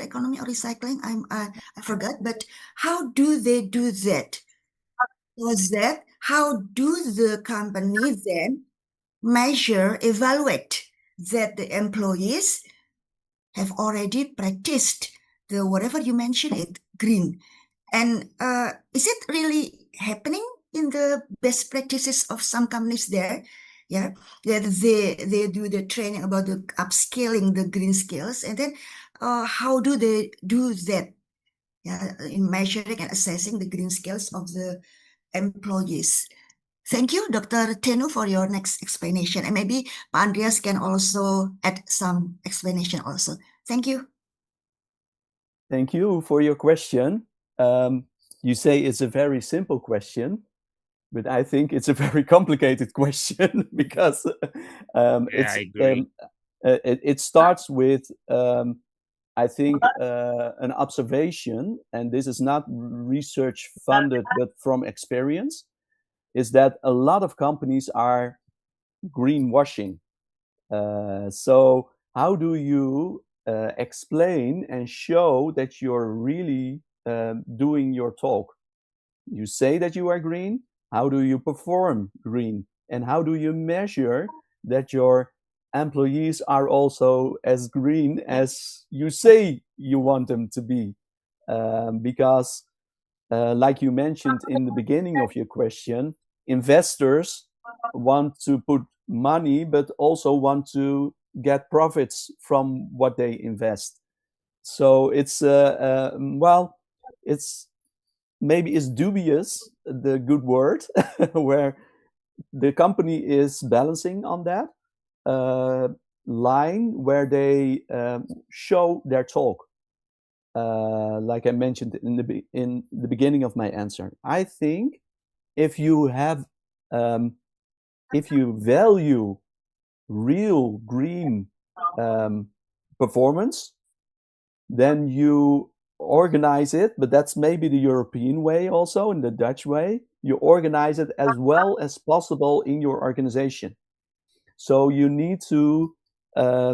economy or recycling. I forgot, but how do they do that? How do the company then measure, evaluate that the employees have already practiced the whatever you mentioned it, green? And is it really happening in the best practices of some companies there? Yeah, that they do the training about the upscaling the green skills, and then how do they do that? Yeah, in measuring and assessing the green skills of the employees. Thank you, Dr. Tenu, for your next explanation, and maybe Andreas can also add some explanation also. Thank you. Thank you for your question. You say it's a very simple question, but I think it's a very complicated question because Yeah, I agree. It starts with I think an observation, and this is not research funded, but from experience, is that a lot of companies are greenwashing. So how do you explain and show that you're really doing your talk? You say that you are green. How do you perform green? And how do you measure that your employees are also as green as you say you want them to be? Because, like you mentioned in the beginning of your question, investors want to put money, but also want to get profits from what they invest. So it's well, it's maybe is dubious, the good word, where the company is balancing on that line where they show their talk, like I mentioned in the beginning of my answer. I think if you have if you value real green performance, then you organize it, but that's maybe the European way also, in the Dutch way. You organize it as well as possible in your organization. So you need to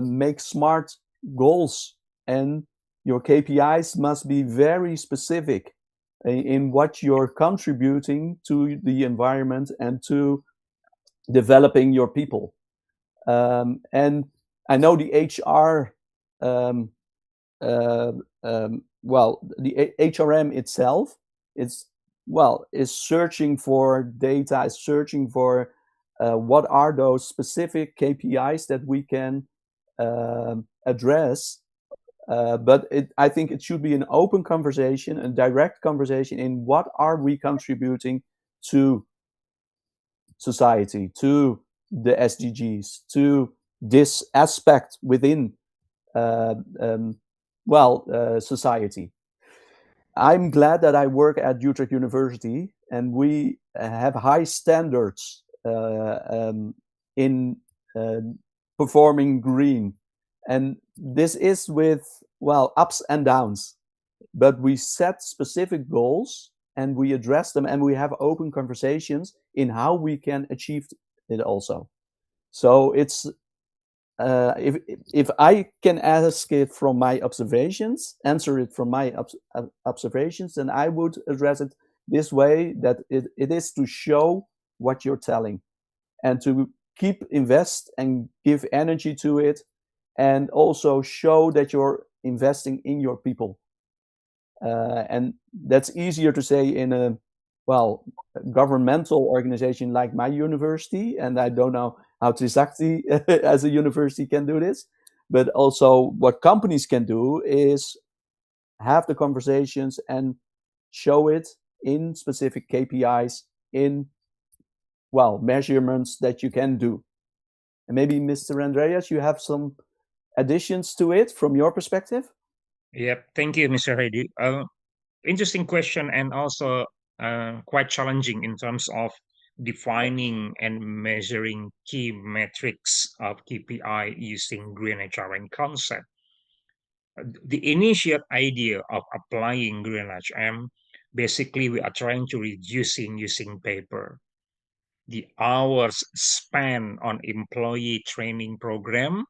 make smart goals, and your KPIs must be very specific in what you're contributing to the environment and to developing your people. And I know the HR well, the HRM itself is searching for data, is searching for what are those specific KPIs that we can address. But I think it should be an open conversation, a direct conversation in what are we contributing to society, to the SDGs, to this aspect within society. I'm glad that I work at Utrecht University, and we have high standards in performing green. And this is with, ups and downs. But we set specific goals and we address them, and we have open conversations in how we can achieve it also. So it's if I can ask it from my observations, answer it from my observations, then I would address it this way, that it is to show what you're telling and to invest and give energy to it, and also show that you're investing in your people. And that's easier to say in a, well, governmental organization like my university, and I don't know how Trisakti as a university can do this, but also what companies can do is have the conversations and show it in specific KPIs, in, well, measurements that you can do. And maybe Mr. Andreas, you have some additions to it from your perspective? Yep, thank you, Mr. Heidi. Interesting question, and also quite challenging in terms of defining and measuring key metrics of KPI using green HRM concept. The initial idea of applying green HM, basically we are trying to reducing using paper, the hours spent on employee training program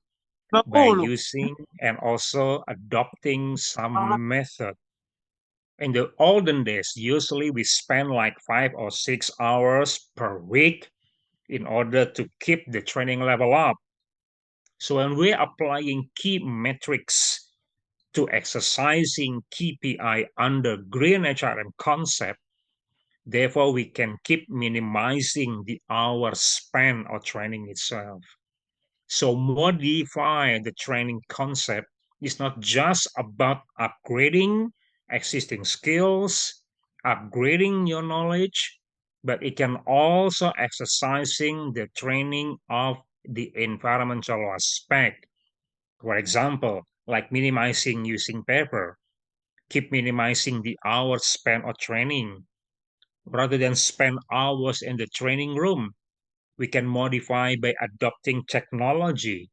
by using and also adopting some method. In the olden days, usually we spend like 5 or 6 hours per week in order to keep the training level up. So when we're applying key metrics to exercising KPI under green HRM concept, therefore we can keep minimizing the hours spent on training itself. So modify the training concept is not just about upgrading existing skills, upgrading your knowledge, but it can also exercising the training of the environmental aspect. For example, like minimizing using paper, keep minimizing the hours spent on training. Rather than spend hours in the training room, we can modify by adopting technology.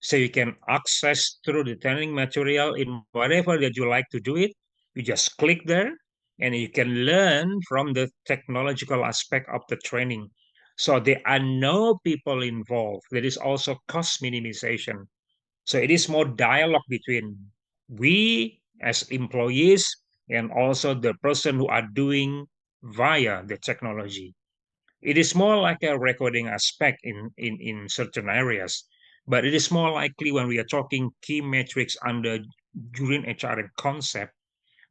So you can access through the training material in whatever that you like to do it. You just click there and you can learn from the technological aspect of the training. So there are no people involved. There is also cost minimization. So it is more dialogue between we as employees and also the person who are doing via the technology. It is more like a recording aspect in certain areas, but it is more likely when we are talking key metrics under during HRM concept,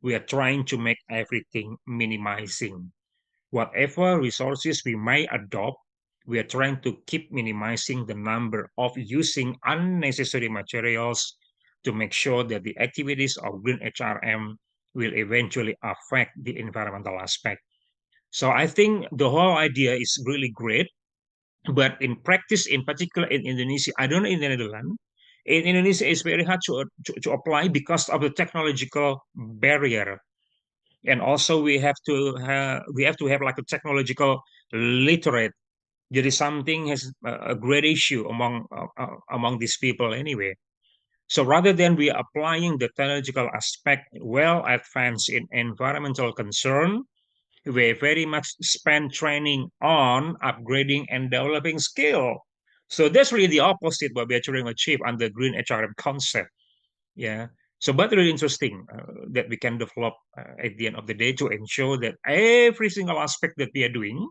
we are trying to make everything minimizing. Whatever resources we may adopt, we are trying to keep minimizing the number of using unnecessary materials to make sure that the activities of green HRM will eventually affect the environmental aspect. So I think the whole idea is really great, but in practice, in particular in Indonesia, I don't know in the Netherlands, in Indonesia it's very hard to apply because of the technological barrier. And also we have to have like a technological literate. There is something has a great issue among these people anyway. So rather than we applying the technological aspect well advanced in environmental concern, we very much spend training on upgrading and developing skill. So that's really the opposite what we are trying to achieve under green HRM concept. Yeah. So, but really interesting that we can develop at the end of the day to ensure that every single aspect that we are doing,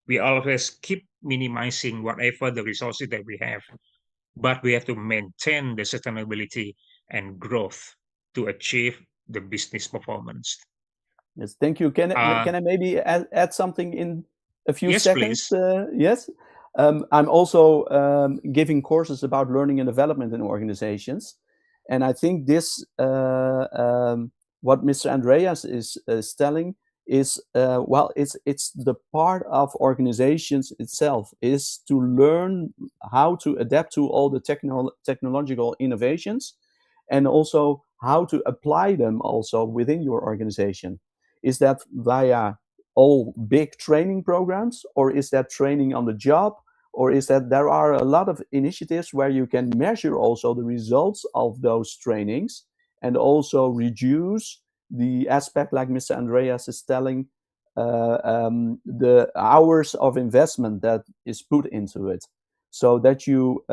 we always keep minimizing whatever the resources that we have, but we have to maintain the sustainability and growth to achieve the business performance. Yes, thank you. Can I maybe add something in a few yes, seconds? Please. Yes. I'm also giving courses about learning and development in organizations. And I think this, what Mr. Andreas is telling is, well, it's the part of organizations itself is to learn how to adapt to all the technological innovations and also how to apply them also within your organization. Is that via all big training programs, or is that training on the job, or is that there are a lot of initiatives where you can measure also the results of those trainings and also reduce the aspect like Mr. Andreas is telling, the hours of investment that is put into it, so that you,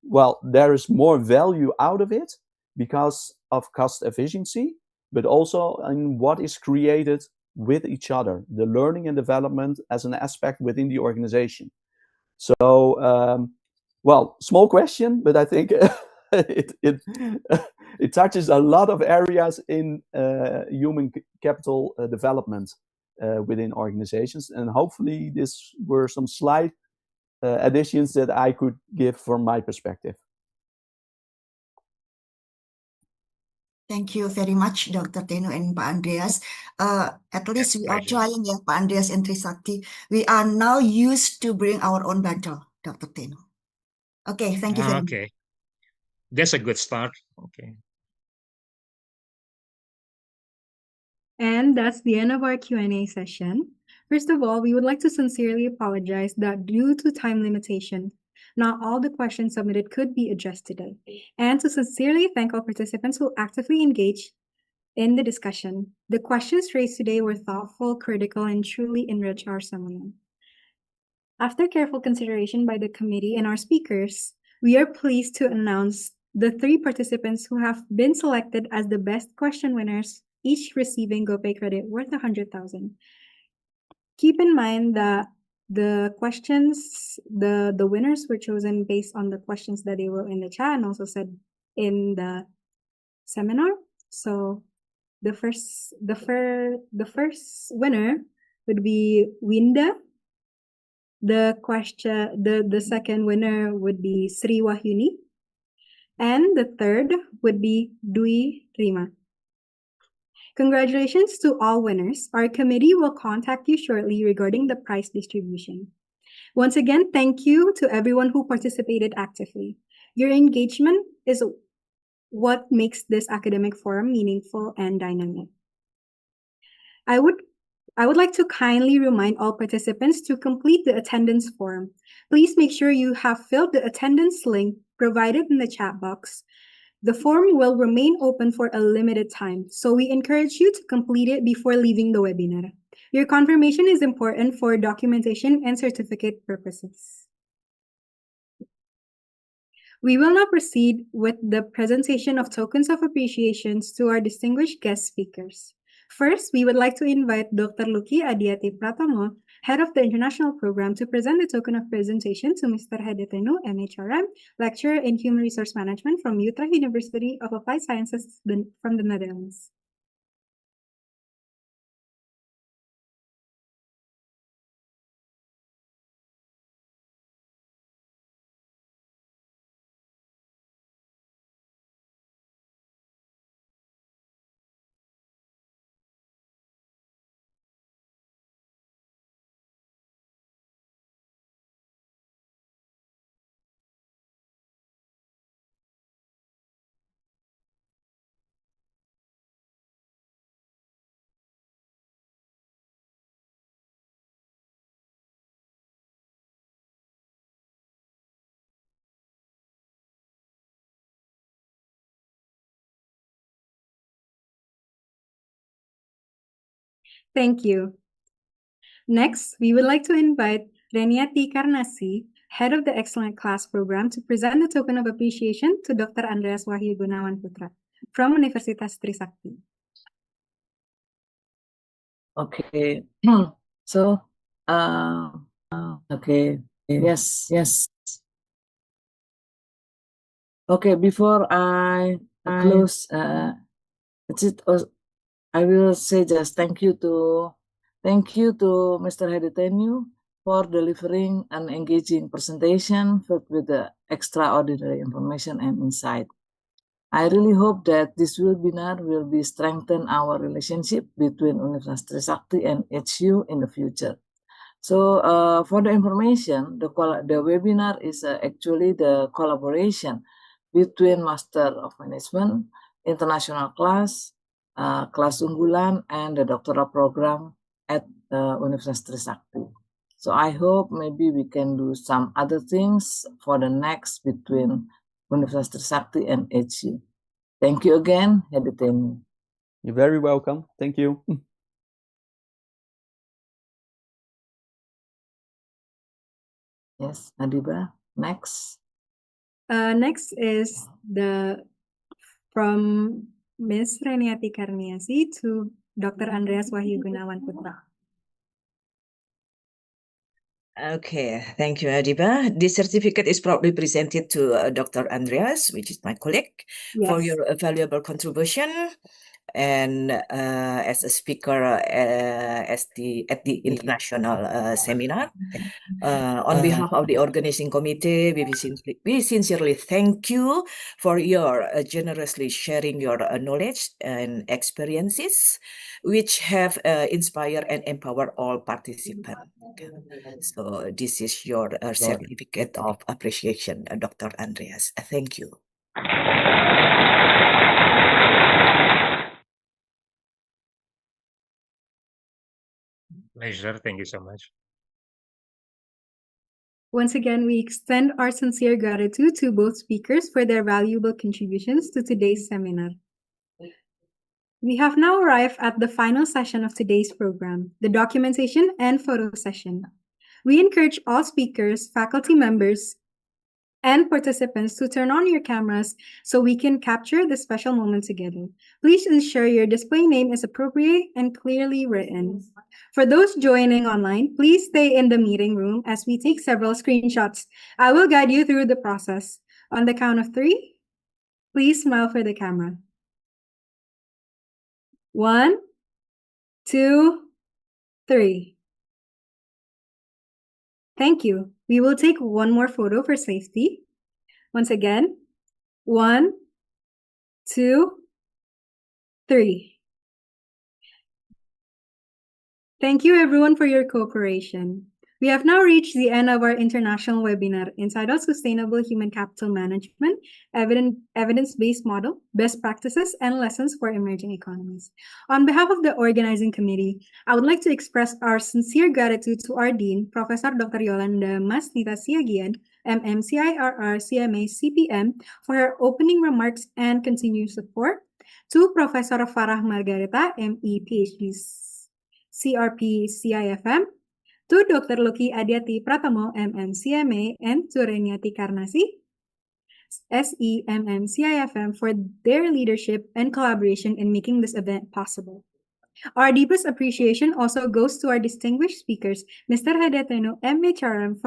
well, there is more value out of it because of cost efficiency, but also in what is created with each other, the learning and development as an aspect within the organization. So, well, small question, but I think it it touches a lot of areas in human capital development within organizations, and hopefully these were some slight additions that I could give from my perspective. Thank you very much, Dr. Tenu and Pak Andreas. At least we are trying, yeah, Pak Andreas and Trisakti. We are now used to bring our own bundle, Dr. Tenu. Okay, thank you very much. Okay, that's a good start. Okay. And that's the end of our Q&A session. First of all, we would like to sincerely apologize that due to time limitation, not all the questions submitted could be addressed today, and to sincerely thank all participants who actively engaged in the discussion. The questions raised today were thoughtful, critical, and truly enrich our seminar. After careful consideration by the committee and our speakers, we are pleased to announce the 3 participants who have been selected as the best question winners, each receiving GoPay credit worth 100,000. Keep in mind that the questions, the winners were chosen based on the questions that they wrote in the chat and also said in the seminar. So the first winner would be Winda. The second winner would be Sri Wahyuni, and the third would be Dwi Rima. Congratulations to all winners. Our committee will contact you shortly regarding the prize distribution. Once again, thank you to everyone who participated actively. Your engagement is what makes this academic forum meaningful and dynamic. I would like to kindly remind all participants to complete the attendance form. Please make sure you have filled the attendance link provided in the chat box. The form will remain open for a limited time, so we encourage you to complete it before leaving the webinar. Your confirmation is important for documentation and certificate purposes. We will now proceed with the presentation of tokens of appreciations to our distinguished guest speakers. First, we would like to invite Dr. Luki Adiati Pratamo, Head of the International Program, to present the token of presentation to Mr. Hedetenu, MHRM, Lecturer in Human Resource Management from Utrecht University of Applied Sciences from the Netherlands. Thank you. Next, we would like to invite Reniati Karnasi, Head of the Excellent Class Program, to present the token of appreciation to Dr. Andreas Wahyu Gunawan Putra from Universitas Trisakti. Okay. So, okay. Yes. Okay, before I close, I will say just thank you to Mr. Hedetenu for delivering an engaging presentation filled with the extraordinary information and insight. I really hope that this webinar will be strengthen our relationship between Universitas Trisakti and HU in the future. So for the information, the webinar is actually the collaboration between Master of Management, International Class, Kelas Unggulan, and the doctoral program at Universitas Trisakti. So I hope maybe we can do some other things for the next between Universitas Trisakti and HU. Thank you again, Hedetenu. You're very welcome. Thank you. Yes, Adiba, next. Next is from Ms. Reniati Karniasi to Dr. Andreas Wahyu Gunawan Putra. Okay, thank you, Adiba. This certificate is proudly presented to Dr. Andreas, which is my colleague, for your valuable contribution and as a speaker at the international seminar. On behalf of the organizing committee, we sincerely thank you for your generously sharing your knowledge and experiences, which have inspired and empowered all participants. So this is your certificate of appreciation, Dr. Andreas. Thank you. Pleasure. Thank you so much. Once again, we extend our sincere gratitude to both speakers for their valuable contributions to today's seminar. We have now arrived at the final session of today's program, the documentation and photo session. We encourage all speakers, faculty members, and participants to turn on your cameras so we can capture the special moment together. Please ensure your display name is appropriate and clearly written. For those joining online, please stay in the meeting room as we take several screenshots. I will guide you through the process. On the count of 3, please smile for the camera. 1, 2, 3. Thank you. We will take one more photo for safety. Once again, 1, 2, 3. Thank you everyone for your cooperation. We have now reached the end of our international webinar entitled Sustainable Human Capital Management, Evidence-Based Model, Best Practices, and Lessons for Emerging Economies. On behalf of the organizing committee, I would like to express our sincere gratitude to our Dean, Professor Dr. Yolanda Masnita Siagian, MMCIRR, CMA, CPM, for her opening remarks and continued support, to Professor Farah Margareta, ME, PhD, CRP, CIFM, to Dr. Lucky Adiati Pratamo, MMCMA, and to Renyati Karnasi, SE, CIFM, for their leadership and collaboration in making this event possible. Our deepest appreciation also goes to our distinguished speakers, Mr. Hadetenu MHRM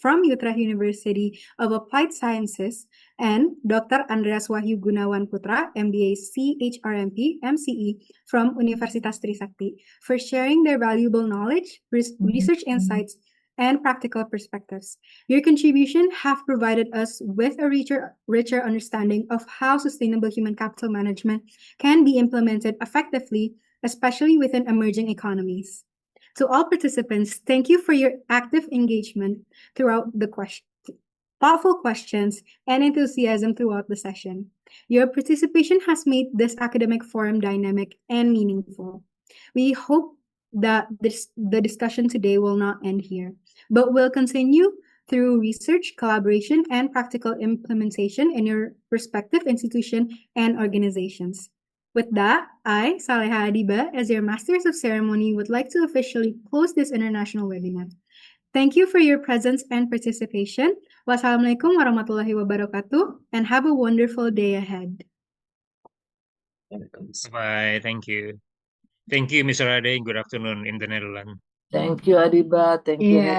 from Utrecht University of Applied Sciences, and Dr. Andreas Wahyu Gunawan Putra, MBA CHRMP, MCE, from Universitas Trisakti, for sharing their valuable knowledge, research insights, and practical perspectives. Your contribution have provided us with a richer understanding of how sustainable human capital management can be implemented effectively, especially within emerging economies. To all participants, thank you for your active engagement throughout the thoughtful questions, and enthusiasm throughout the session. Your participation has made this academic forum dynamic and meaningful. We hope that the discussion today will not end here, but will continue through research, collaboration, and practical implementation in your respective institution and organizations. With that, I, Saleha Adiba, as your Masters of Ceremony, would like to officially close this international webinar. Thank you for your presence and participation. Wassalamualaikum warahmatullahi wabarakatuh, and have a wonderful day ahead. Bye. Thank you. Thank you, Mr. Ade. Good afternoon in the Netherlands. Thank you, Adiba. Thank you.